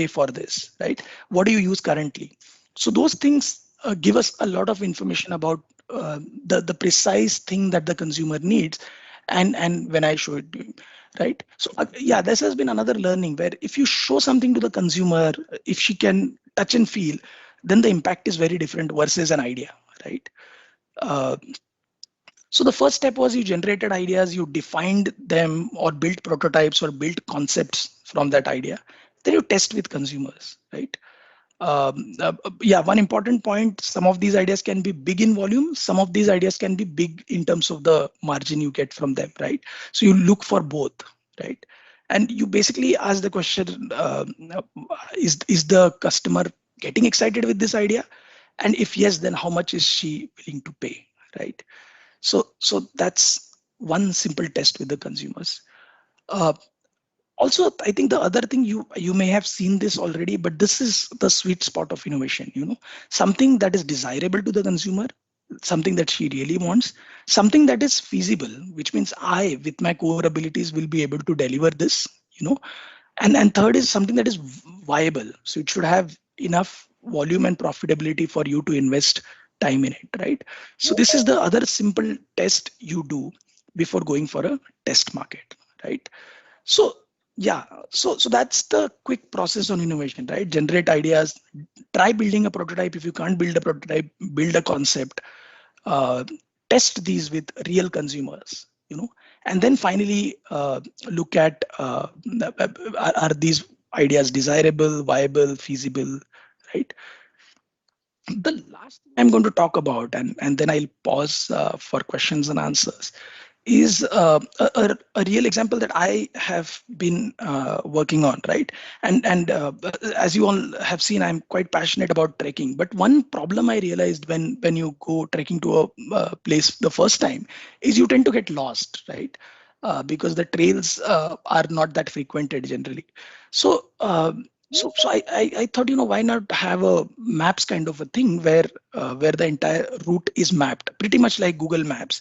for this, right? What do you use currently? So those things give us a lot of information about the precise thing that the consumer needs. And when I show it to him, right? So yeah, this has been another learning where if you show something to the consumer, if she can touch and feel, then the impact is very different versus an idea, right? Uh, so the first step was you generated ideas, you defined them or built prototypes or built concepts from that idea. Then you test with consumers, right? Yeah, one important point, some of these ideas can be big in volume, some of these ideas can be big in terms of the margin you get from them, right? So you look for both, right? And you basically ask the question, is the customer getting excited with this idea? And if yes, then how much is she willing to pay, right? So that's one simple test with the consumers. Also, I think the other thing you may have seen this already, but this is the sweet spot of innovation, something that is desirable to the consumer, something that she really wants, something that is feasible, which means I, with my core abilities, will be able to deliver this, and third is something that is viable. So it should have enough volume and profitability for you to invest time in it, right? So this is the other simple test you do before going for a test market, right? So yeah, so that's the quick process on innovation, right? Generate ideas, try building a prototype. If you can't build a prototype, build a concept, uh, test these with real consumers, and then finally look at are these ideas desirable, viable, feasible, right? The last thing I'm going to talk about, and then I'll pause for questions and answers, is a real example that I have been working on, right? And as you all have seen, I'm quite passionate about trekking. But one problem I realized when you go trekking to a place the first time is you tend to get lost, right? Because the trails are not that frequented generally. So I thought, why not have a maps kind of a thing where the entire route is mapped, pretty much like Google Maps.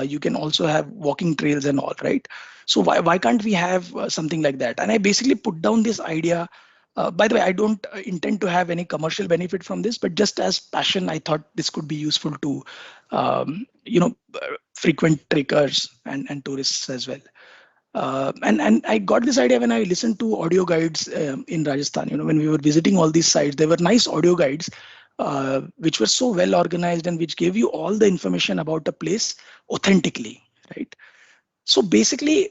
You can also have walking trails and all, right? So why can't we have something like that? And I basically put down this idea. By the way, I don't intend to have any commercial benefit from this, but just as passion, I thought this could be useful to, frequent trekkers and tourists as well. And I got this idea when I listened to audio guides in Rajasthan. When we were visiting all these sites, there were nice audio guides which were so well organized and which gave you all the information about a place authentically, right? So basically,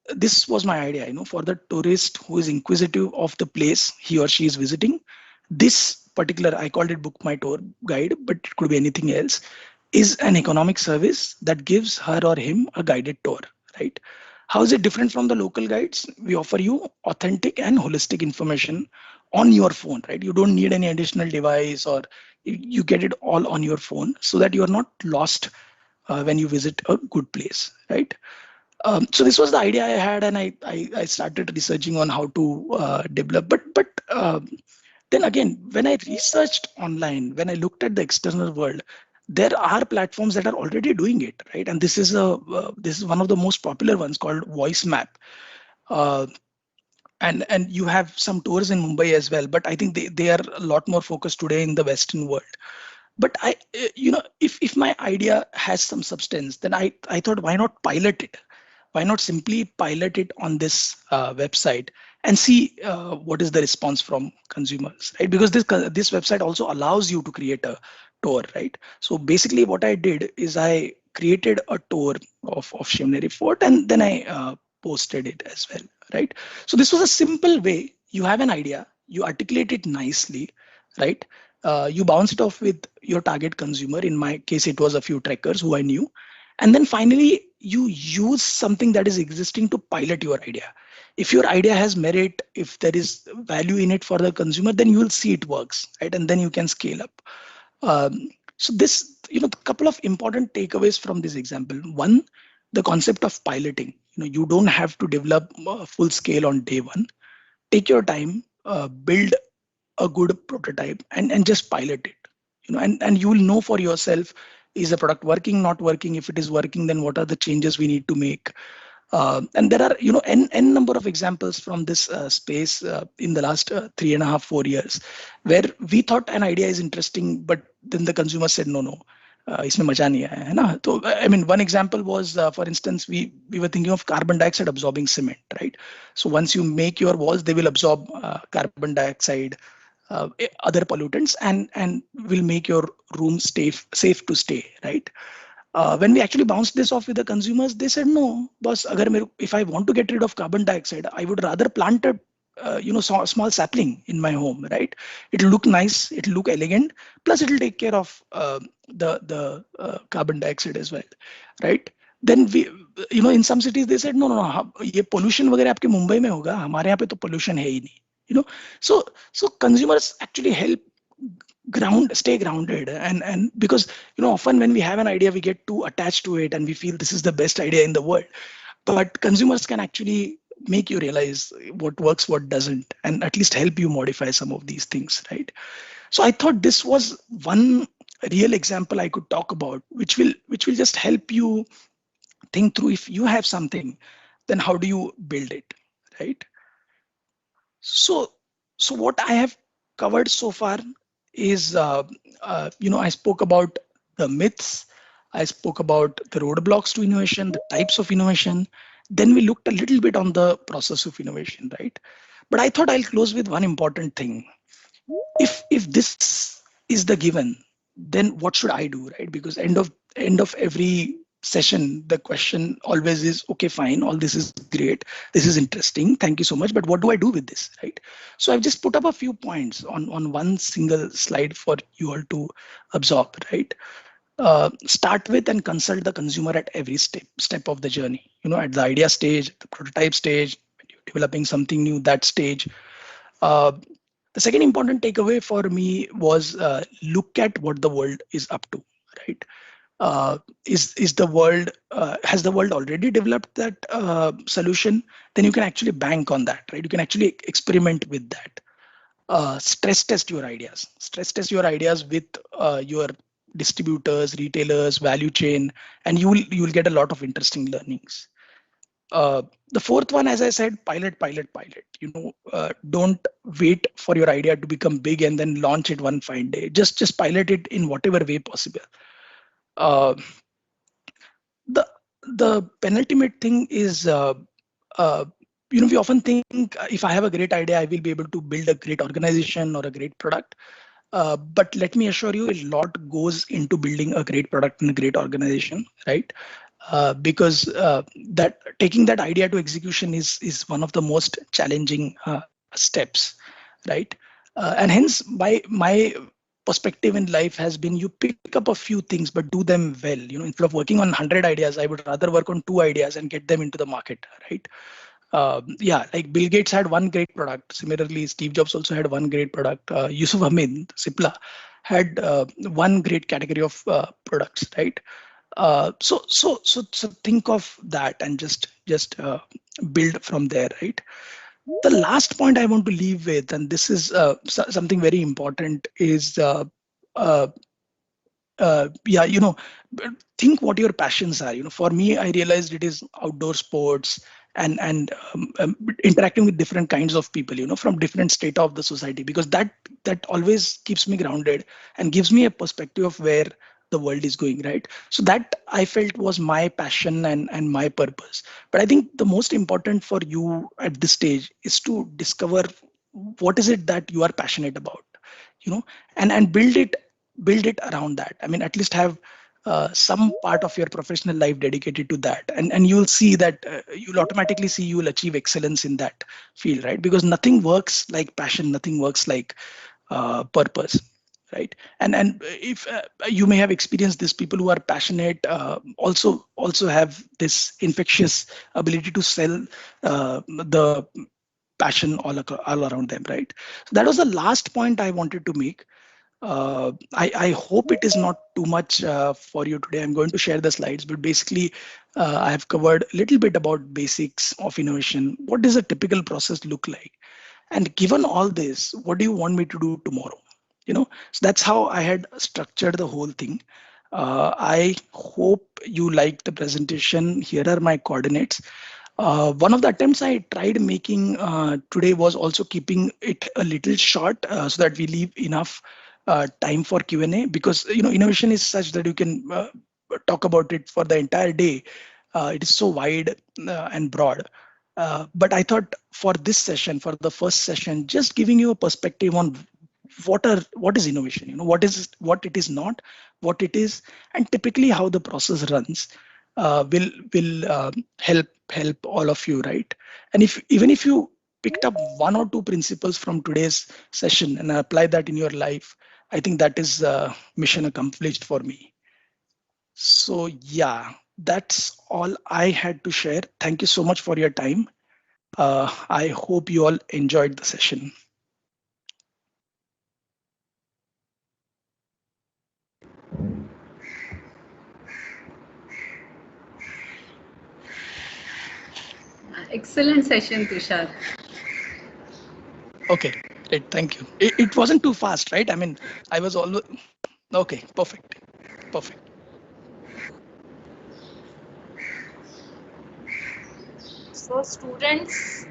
this was my idea. For the tourist who is inquisitive of the place he or she is visiting, this particular, I called it Book My Tour guide, but it could be anything else, is an economic service that gives her or him a guided tour, right? How is it different from the local guides? We offer you authentic and holistic information on your phone, right? You don't need any additional device, or you get it all on your phone so that you are not lost when you visit a good place, right? So this was the idea I had, and I started researching on how to develop. But then again, when I researched online, when I looked at the external world, there are platforms that are already doing it, right? And this is one of the most popular ones called Voice Map. Uh, and you have some tours in Mumbai as well, but I think they are a lot more focused today in the Western world. But if my idea has some substance, then I thought, why not pilot it? Why not simply pilot it on this website and see what is the response from consumers, right? Because this website also allows you to create a tour, right? So basically what I did is I created a tour of Shivneri Fort, and then I posted it as well, right? So this was a simple way. You have an idea, you articulate it nicely, right? You bounce it off with your target consumer. In my case, it was a few trekkers who I knew. And then finally, you use something that is existing to pilot your idea. If your idea has merit, if there is value in it for the consumer, then you will see it works, right? And then you can scale up. So this, a couple of important takeaways from this example. One, the concept of piloting. You don't have to develop full scale on day one. Take your time, build a good prototype, and just pilot it. And you will know for yourself, is the product working, not working? If it is working, then what are the changes we need to make? And there are n number of examples from this space in the last 3.5, 4 years, where we thought an idea is interesting, but then the consumer said no, इसमें मजा नहीं आया है ना. So I mean, one example was, for instance, we were thinking of carbon dioxide absorbing cement, right? So once you make your walls, they will absorb carbon dioxide, other pollutants, and will make your room safe to stay, right? When we actually bounced this off with the consumers, they said, no, boss, if I want to get rid of carbon dioxide, I would rather plant a small sapling in my home, right? It'll look nice, it'll look elegant, plus it'll take care of the carbon dioxide as well, right? Then we, in some cities they said, no, ये pollution वगैरह आपके मुंबई में होगा, हमारे यहाँ पे तो pollution है ही नहीं, so consumers actually help stay grounded, and because often when we have an idea, we get too attached to it and we feel this is the best idea in the world. But consumers can actually make you realize what works, what doesn't, and at least help you modify some of these things, right? So I thought this was one real example I could talk about, which will just help you think through, if you have something, then how do you build it, right? So what I have covered so far is, I spoke about the myths, I spoke about the roadblocks to innovation, the types of innovation. Then we looked a little bit on the process of innovation, right? But I thought I'll close with one important thing. If this is the given, then what should I do, right? Because end of every session, the question always is, okay, fine, all this is great, this is interesting, thank you so much, but what do I do with this, right? So I've just put up a few points on one single slide for you all to absorb, right? start with and consult the consumer at every step of the journey. At the idea stage, the prototype stage, when you're developing something new, that stage. Uh, the second important takeaway for me was look at what the world is up to, right? Is the world has the world already developed that solution? Then you can actually bank on that, right? You can actually experiment with that. Stress test your ideas. Stress test your ideas with your distributors, retailers, value chain, and you will get a lot of interesting learnings. The fourth one, as I said, pilot. Don't wait for your idea to become big and then launch it one fine day. Just pilot it in whatever way possible. Uh, the the penultimate thing is uh, we often think if I have a great idea, I will be able to build a great organization or a great product. But let me assure you, a lot goes into building a great product and a great organization, right? Because that taking that idea to execution is one of the most challenging steps, right? And hence, my perspective in life has been you pick up a few things but do them well. Instead of working on 100 ideas, I would rather work on 2 ideas and get them into the market, right? Yeah, like Bill Gates had one great product. Similarly, Steve Jobs also had one great product. Yusuf Hamid, Sipla, had one great category of products, right? So think of that and just build from there, right? The last point I want to leave with, and this is something very important, is uh, yeah, think what your passions are. For me, I realized it is outdoor sports and interacting with different kinds of people, from different state of the society, because that always keeps me grounded and gives me a perspective of where the world is going, right? So that I felt was my passion and my purpose. But I think the most important for you at this stage is to discover what is it that you are passionate about, and build it around that. I mean, at least have some part of your professional life dedicated to that, and you'll see that you'll automatically see you will achieve excellence in that field, right? Because nothing works like passion, nothing works like purpose, right? And if you may have experienced this, people who are passionate also have this infectious ability to sell the passion all around them, right? So that was the last point I wanted to make. I hope it is not too much for you today. I'm going to share the slides, but basically, I have covered a little bit about basics of innovation. What does a typical process look like? And given all this, what do you want me to do tomorrow? So that's how I had structured the whole thing. I hope you liked the presentation. Here are my coordinates. One of the attempts I tried making today was also keeping it a little short so that we leave enough time for Q&A, because innovation is such that you can talk about it for the entire day. It is so wide and broad. But I thought for this session, for the first session, just giving you a perspective on what is innovation, what it is not, what it is, and typically how the process runs will help all of you, right? And even if you picked up one or two principles from today's session and apply that in your life, I think that is mission accomplished for me. So yeah, that's all I had to share. Thank you so much for your time. I hope you all enjoyed the session. Excellent session, Tushar. Okay, great, thank you. It wasn't too fast, right? I mean, I was always okay. Perfect. So students,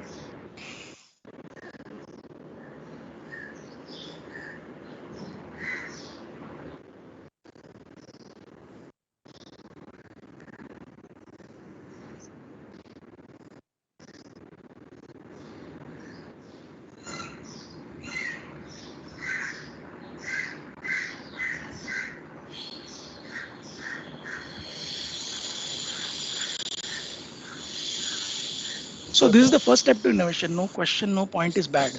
So this is the first step to innovation. No question, no point is bad.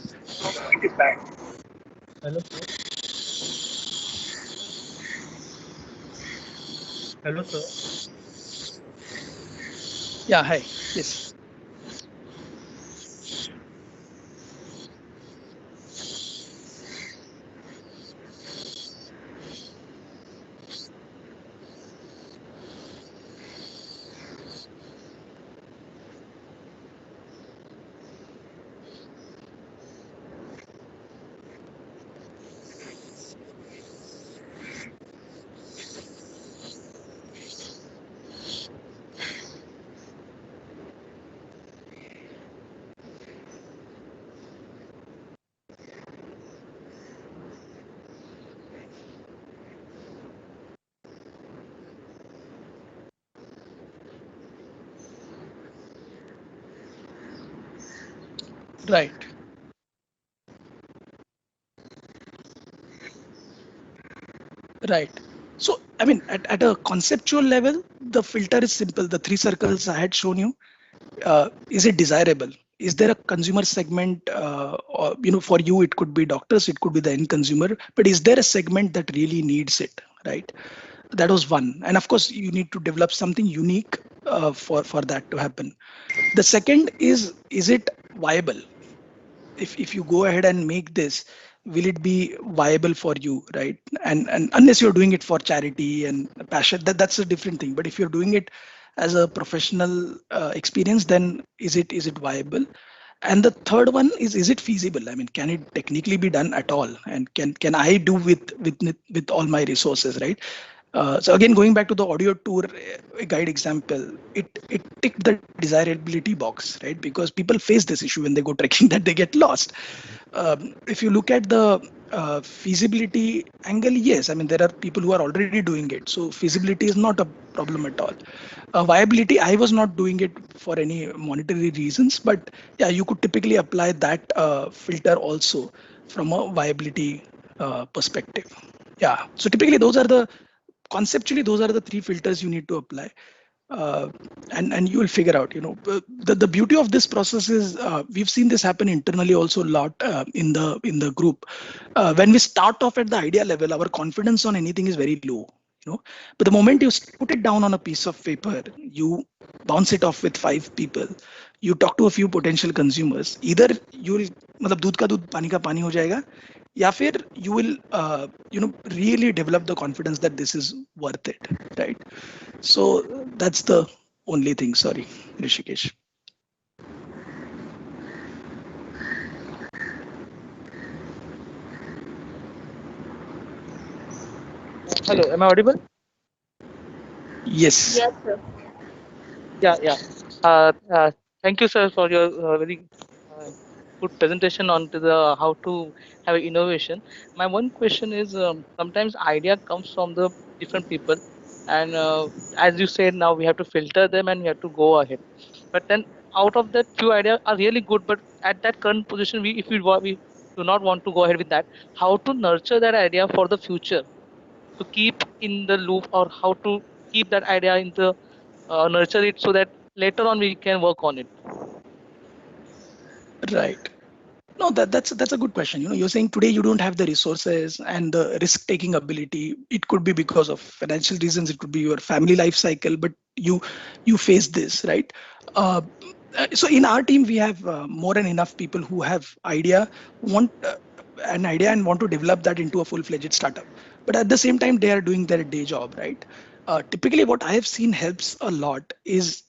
Hello. Hello, sir. Yeah, hi. Yes. Right. Right. So, I mean, at a conceptual level, the filter is simple. The three circles I had shown you, is it desirable? Is there a consumer segment, or, for you, it could be doctors, it could be the end consumer, but is there a segment that really needs it, right? That was one. And of course, you need to develop something unique for that to happen. The second is it viable? If you go ahead and make this, will it be viable for you, right? And unless you're doing it for charity and passion, that's a different thing. But if you're doing it as a professional experience, then is it viable? And the third one is it feasible? I mean, can it technically be done at all? And can I do with all my resources, right? So again, going back to the audio tour guide example, it ticked the desirability box, right? Because people face this issue when they go trekking that they get lost. If you look at the feasibility angle, yes, I mean there are people who are already doing it, so feasibility is not a problem at all. Viability, I was not doing it for any monetary reasons, but yeah, you could typically apply that filter also from a viability perspective. Yeah, so typically conceptually those are the three filters you need to apply, uh, and you will figure out, the beauty of this process is, we've seen this happen internally also a lot, in the group. When we start off at the idea level, our confidence on anything is very low, but the moment you put it down on a piece of paper, you bounce it off with five people, you talk to a few potential consumers, either you will, मतलब दूध का दूध पानी का पानी हो जाएगा, या फिर you will really develop the confidence that this is worth it, right? So that's the only thing. Sorry, Rishikesh. Hello, am I audible? Yes. Yes, sir. Yeah. Thank you, sir, for your very good presentation on to the how to have innovation. My one question is, sometimes idea comes from the different people, and as you said, now we have to filter them and we have to go ahead. But then out of that, few ideas are really good, but at that current position, we do not want to go ahead with that. How to nurture that idea for the future, to keep in the loop, or how to keep that idea in the nurture it so that later on we can work on it. Right. No, that's a good question. You're saying today you don't have the resources and the risk-taking ability. It could be because of financial reasons. It could be your family life cycle, but you face this, right? Uh, so in our team, we have more than enough people who have want an idea and want to develop that into a full-fledged startup. But at the same time, they are doing their day job, right? Typically, what I have seen helps a lot is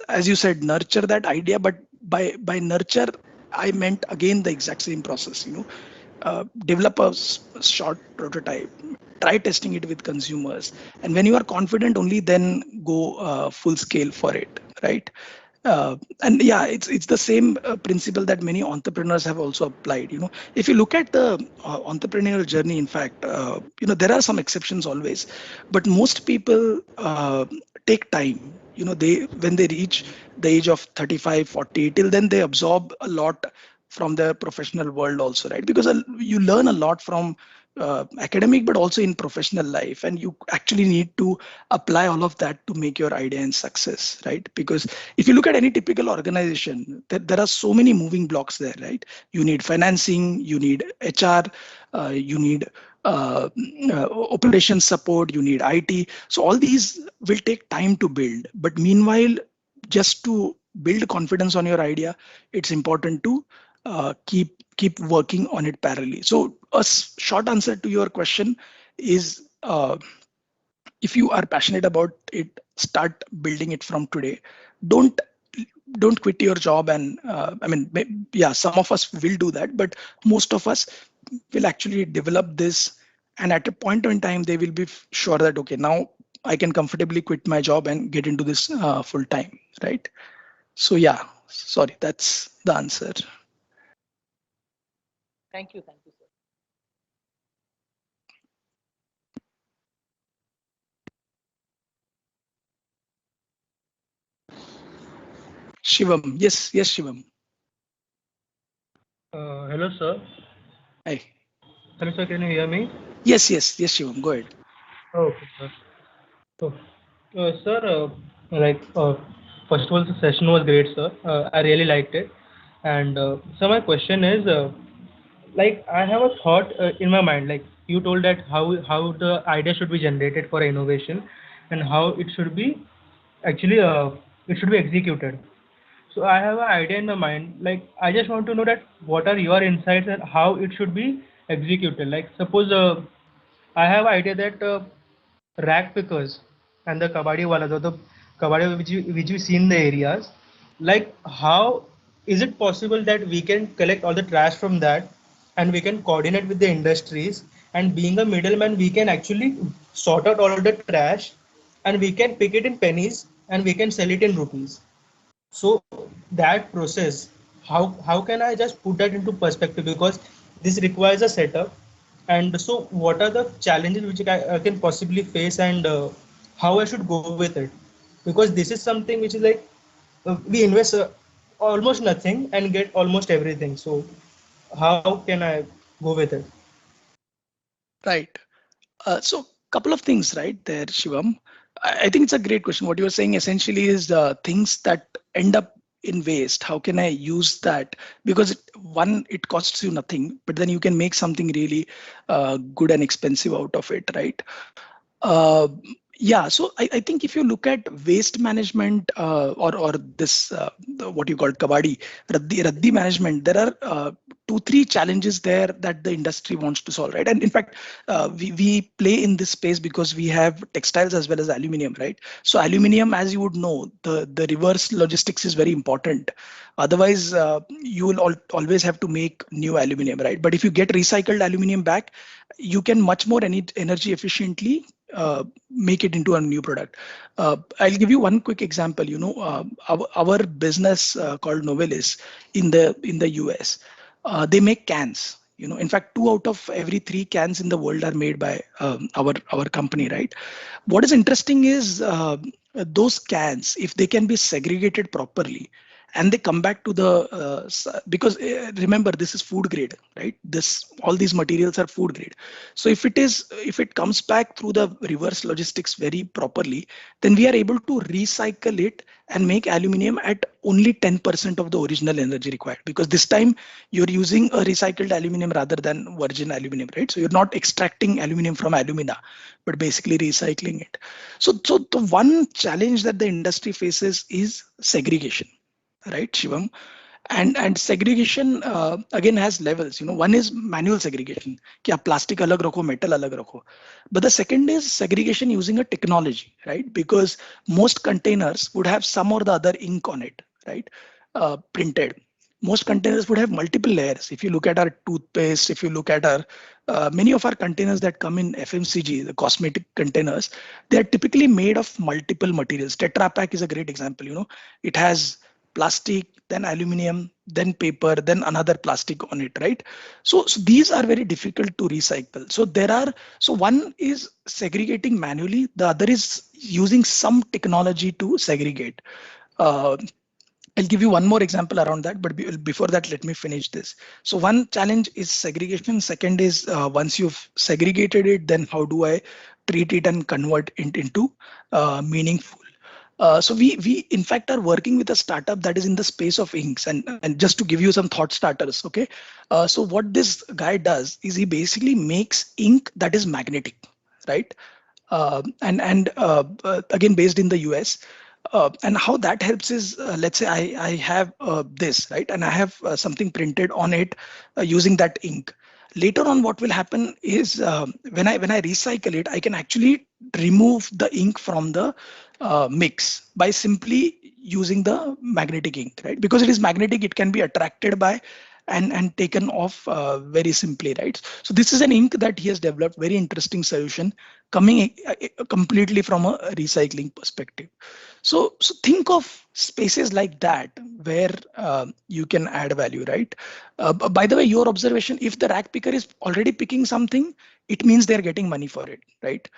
as you said, nurture that idea. But by nurture, I meant again the exact same process. Develop a short prototype, try testing it with consumers, and when you are confident, only then go full scale for it, right? And yeah, it's the same principle that many entrepreneurs have also applied. If you look at the entrepreneurial journey, in fact, there are some exceptions always, but most people take time. They when they reach the age of 35, 40, till then they absorb a lot from the professional world also, right? Because you learn a lot from academic, but also in professional life, and you actually need to apply all of that to make your idea and success, right? Because if you look at any typical organization, there are so many moving blocks there, right? You need financing, you need HR, you need operation support, you need IT. So all these will take time to build. But meanwhile, just to build confidence on your idea, it's important to keep working on it parallelly. So a short answer to your question is, if you are passionate about it, start building it from today. Don't quit your job. And yeah, some of us will do that, but most of us will actually develop this, and at a point in time they will be sure that, okay, now I can comfortably quit my job and get into this full time, right? So yeah, sorry, that's the answer. Thank you, sir. Shivam, yes, Shivam. Hello, sir. Hi. Hello, sir. Can you hear me? Yes, Shivam, go ahead. Okay, sir. So, sir, first of all, the session was great, sir. I really liked it. And so my question is, I have a thought in my mind. Like you told that how the idea should be generated for innovation, and how it should be actually it should be executed. So I have an idea in my mind. Like I just want to know that what are your insights and how it should be executed. Like suppose I have idea that rack pickers and the kabaddi walas, or the kabaddi which we see in the areas, like how is it possible that we can collect all the trash from that and we can coordinate with the industries, and being a middleman we can actually sort out all the trash and we can pick it in pennies and we can sell it in rupees. So that process, how can I just put that into perspective, because this requires a setup. And so what are the challenges which I can possibly face, and how I should go with it, because this is something which is like we invest almost nothing and get almost everything. So how can I go with it? Right. So couple of things right there, Shivam. I think it's a great question. What you're saying essentially is things that end up in waste. How can I use that? Because one, it costs you nothing, but then you can make something really good and expensive out of it, right? Uh, yeah, so I think if you look at waste management or this what you call kabaddi, raddi management, there are 2-3 challenges there that the industry wants to solve, right? And in fact, we play in this space because we have textiles as well as aluminium, right? So aluminium, as you would know, the reverse logistics is very important. Otherwise, you will always have to make new aluminium, right? But if you get recycled aluminium back, you can much more energy efficiently make it into a new product. I'll give you one quick example. Our business called Novelis in the US, they make cans. In fact, 2 out of every 3 cans in the world are made by our company, right? What is interesting is those cans, if they can be segregated properly, and they come back to the because remember, this is food grade, right? All these materials are food grade. So if it comes back through the reverse logistics very properly, then we are able to recycle it and make aluminium at only 10% of the original energy required, because this time you're using a recycled aluminium rather than virgin aluminium, right? So you're not extracting aluminium from alumina, but basically recycling it. So the one challenge that the industry faces is segregation, right, Shivam? And segregation again has levels. One is manual segregation, कि आप plastic अलग रखो, metal अलग रखो. But the second is segregation using a technology, right? Because most containers would have some or the other ink on it, right? Printed. Most containers would have multiple layers. If you look at our toothpaste, if you look at our many of our containers that come in FMCG, the cosmetic containers, they are typically made of multiple materials. Tetra Pak is a great example. It has plastic, then aluminum, then paper, then another plastic on it, right? So these are very difficult to recycle. So one is segregating manually, the other is using some technology to segregate. I'll give you one more example around that, but before that, let me finish this. So one challenge is segregation. Second is once you've segregated it, then how do I treat it and convert it into meaningful? So we in fact are working with a startup that is in the space of inks, and just to give you some thought starters, okay. So what this guy does is he basically makes ink that is magnetic, right? And again based in the US. And how that helps is, let's say I have this, right, and I have something printed on it using that ink. Later on, what will happen is, when I recycle it, I can actually remove the ink from the mix by simply using the magnetic ink, right? Because it is magnetic, it can be attracted by and taken off very simply, right? So this is an ink that he has developed, very interesting solution, coming completely from a recycling perspective. So think of spaces like that where you can add value, right? By the way, your observation, if the rack picker is already picking something, it means they're getting money for it, right?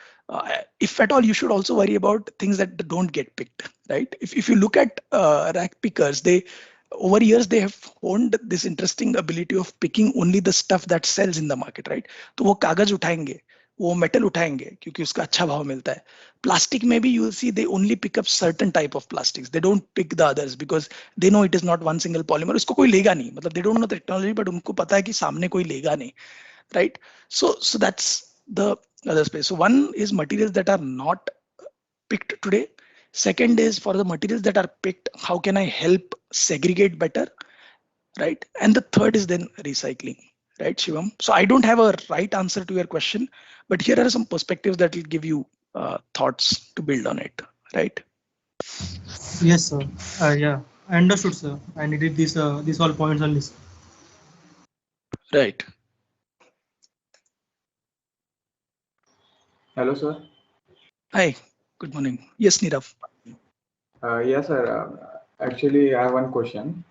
If at all, you should also worry about things that don't get picked, right? If you look at rack pickers, they over years they have honed this interesting ability of picking only the stuff that sells in the market, right? तो वो कागज उठाएंगे, वो metal उठाएंगे क्योंकि उसका अच्छा भाव मिलता है. Plastic, maybe you will see they only pick up certain type of plastics. They don't pick the others because they know it is not one single polymer. उसको कोई लेगा नहीं. मतलब they don't know the technology, but उनको पता है कि सामने कोई लेगा नहीं, right? So that's the other space. So one is materials that are not picked today. Second is, for the materials that are picked, how can I help segregate better, right? And the third is then recycling, right, Shivam? So I don't have a right answer to your question, but here are some perspectives that will give you thoughts to build on it, right? Yes, sir. Yeah, I understood, sir. I needed these all points on this. Right. Hello, sir. Hi, good morning. Yes, Nirav. Yes, sir. Actually, I have one question.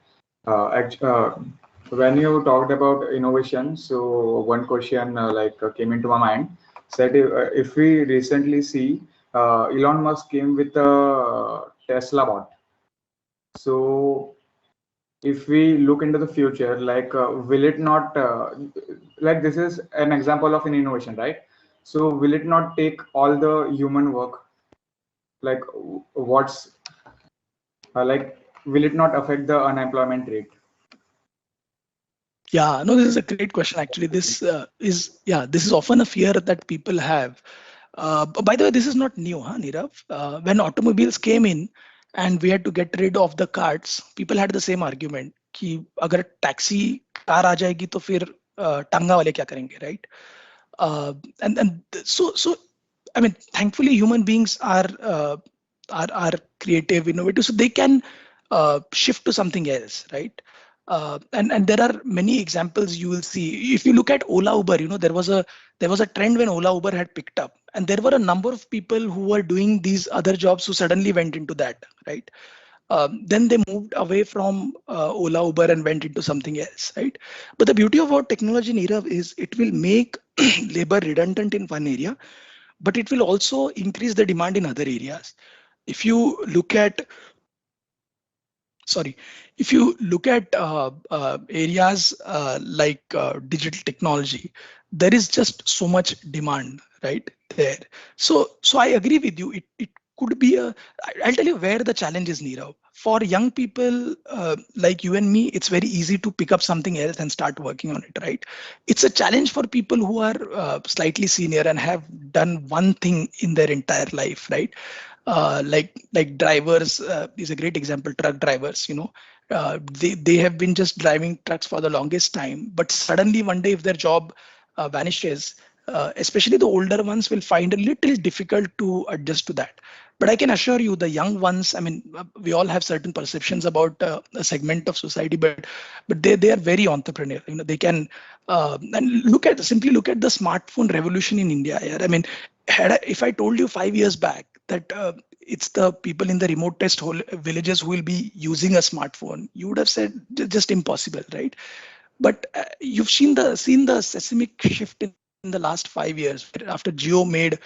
When you talked about innovation, so one question came into my mind. Said if we recently see Elon Musk came with a Tesla bot. So if we look into the future, will it not like this is an example of an innovation, right? So will it not take all the human work? Like what's will it not affect the unemployment rate? Yeah, no, this is a great question. Actually, this is often a fear that people have. By the way, this is not new, huh, Nirav? When automobiles came in and we had to get rid of the carts, people had the same argument कि अगर taxi car आ जाएगी तो फिर टांगा वाले क्या करेंगे, right? And so I mean, thankfully, human beings are creative, innovative, so they can shift to something else, right? And there are many examples you will see. If you look at Ola Uber, there was a trend when Ola Uber had picked up, and there were a number of people who were doing these other jobs who suddenly went into that, right? Then they moved away from Ola Uber and went into something else, right? But the beauty of our technology in Era is it will make labor redundant in one area, but it will also increase the demand in other areas. If you look at areas like digital technology, there is just so much demand right there. So I agree with you. It could be I'll tell you where the challenge is, Nirav. For young people like you and me, it's very easy to pick up something else and start working on it, right? It's a challenge for people who are slightly senior and have done one thing in their entire life, right? Like drivers is a great example. Truck drivers, they have been just driving trucks for the longest time, but suddenly one day if their job vanishes, especially the older ones will find a little difficult to adjust to that. But I can assure you, the young ones, I mean, we all have certain perceptions about a segment of society, but they are very entrepreneurial. They can and simply look at the smartphone revolution in India. Yeah? I mean, if I told you 5 years back that it's the people in the remotest villages who will be using a smartphone, you would have said just impossible, right? But you've seen the seismic shift in the last 5 years. After Jio made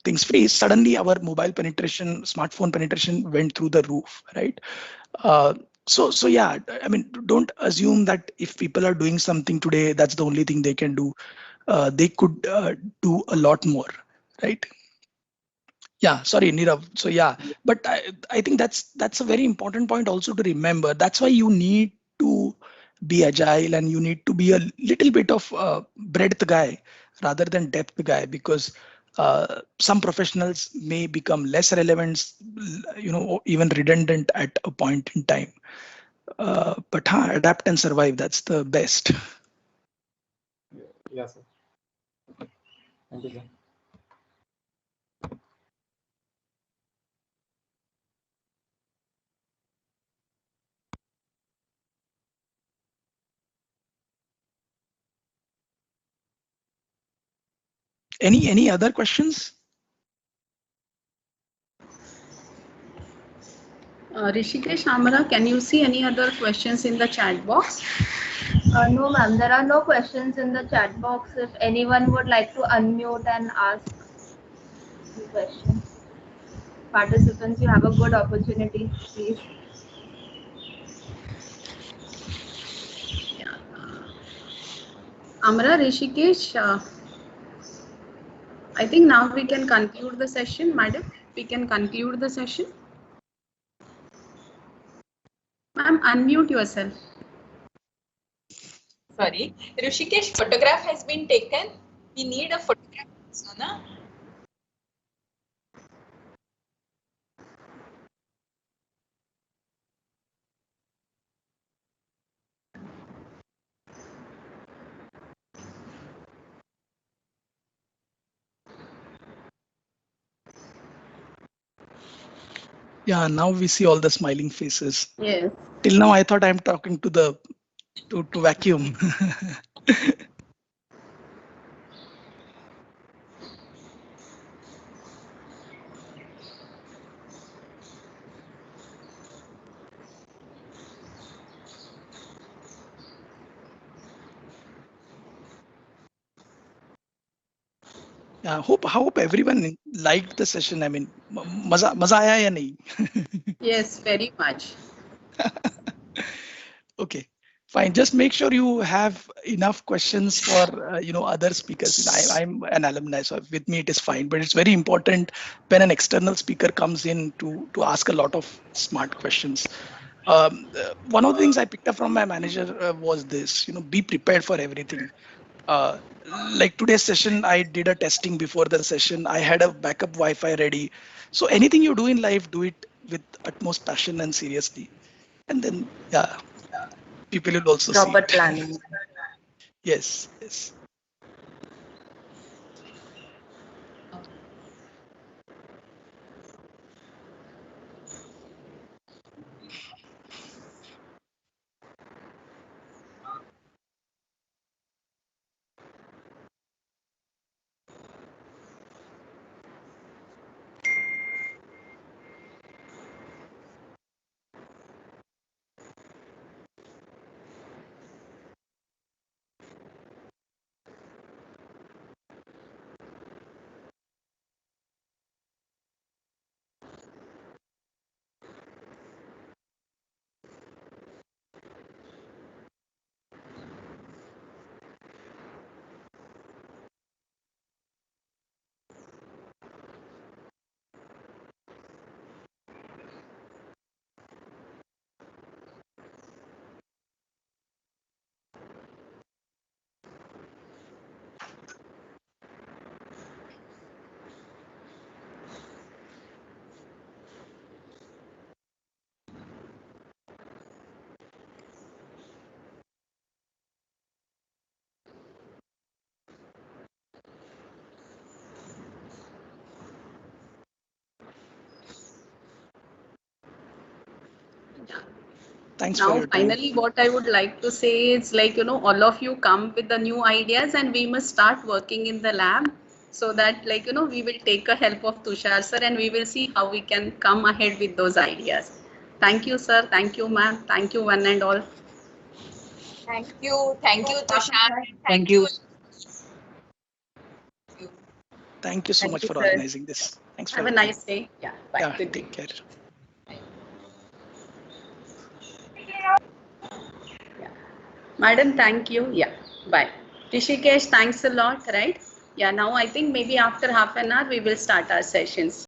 things free, suddenly our smartphone penetration went through the roof, right? So yeah, I mean, don't assume that if people are doing something today, that's the only thing they can do. They could do a lot more, right? Yeah, sorry, Nirav. So yeah, but I think that's a very important point also to remember. That's why you need to be agile and you need to be a little bit of breadth guy rather than depth guy, because some professionals may become less relevant, or even redundant at a point in time. But adapt and survive, that's the best. Yes, sir. Thank you, sir. Any other questions? Rishikesh, Amara, can you see any other questions in the chat box? No, ma'am, there are no questions in the chat box. If anyone would like to unmute and ask the question, participants, you have a good opportunity, please. Yeah. Amara, Rishikesh, I think now we can conclude the session, madam. We can conclude the session. Ma'am, unmute yourself. Sorry, Rishikesh, photograph has been taken. We need a photograph also, na? Yeah, now we see all the smiling faces. Yes. Till now, I thought I'm talking to the to vacuum. Yeah, hope everyone liked the session. I mean, मजा आया या नहीं? Yes, very much. Okay, fine. Just make sure you have enough questions for other speakers. I'm an alumni, so with me it is fine. But it's very important when an external speaker comes in to ask a lot of smart questions. One of the things I picked up from my manager was this: be prepared for everything. Uh, like today's session, I did a testing before the session. I had a backup Wi-Fi ready. So anything you do in life, do it with utmost passion and seriously. And then, yeah, people will also see Proper it. planning. Yes, yes. Thanks for Now, your time. finally, what I would like to say is all of you come with the new ideas and we must start working in the lab so that we will take a help of Tushar sir and we will see how we can come ahead with those ideas. Thank you, sir. Thank you, ma'am. Thank you, one and all. Thank you, Tushar, and Thank thank you. you. Thank you so Thank much you, for sir. organizing this. Thanks for Have a everything. nice day. Yeah, bye. Yeah, Good day. take care. Yeah. Madam, thank you. Yeah, bye. Rishikesh, thanks a lot, right? Yeah, now I think maybe after half an hour we will start our sessions.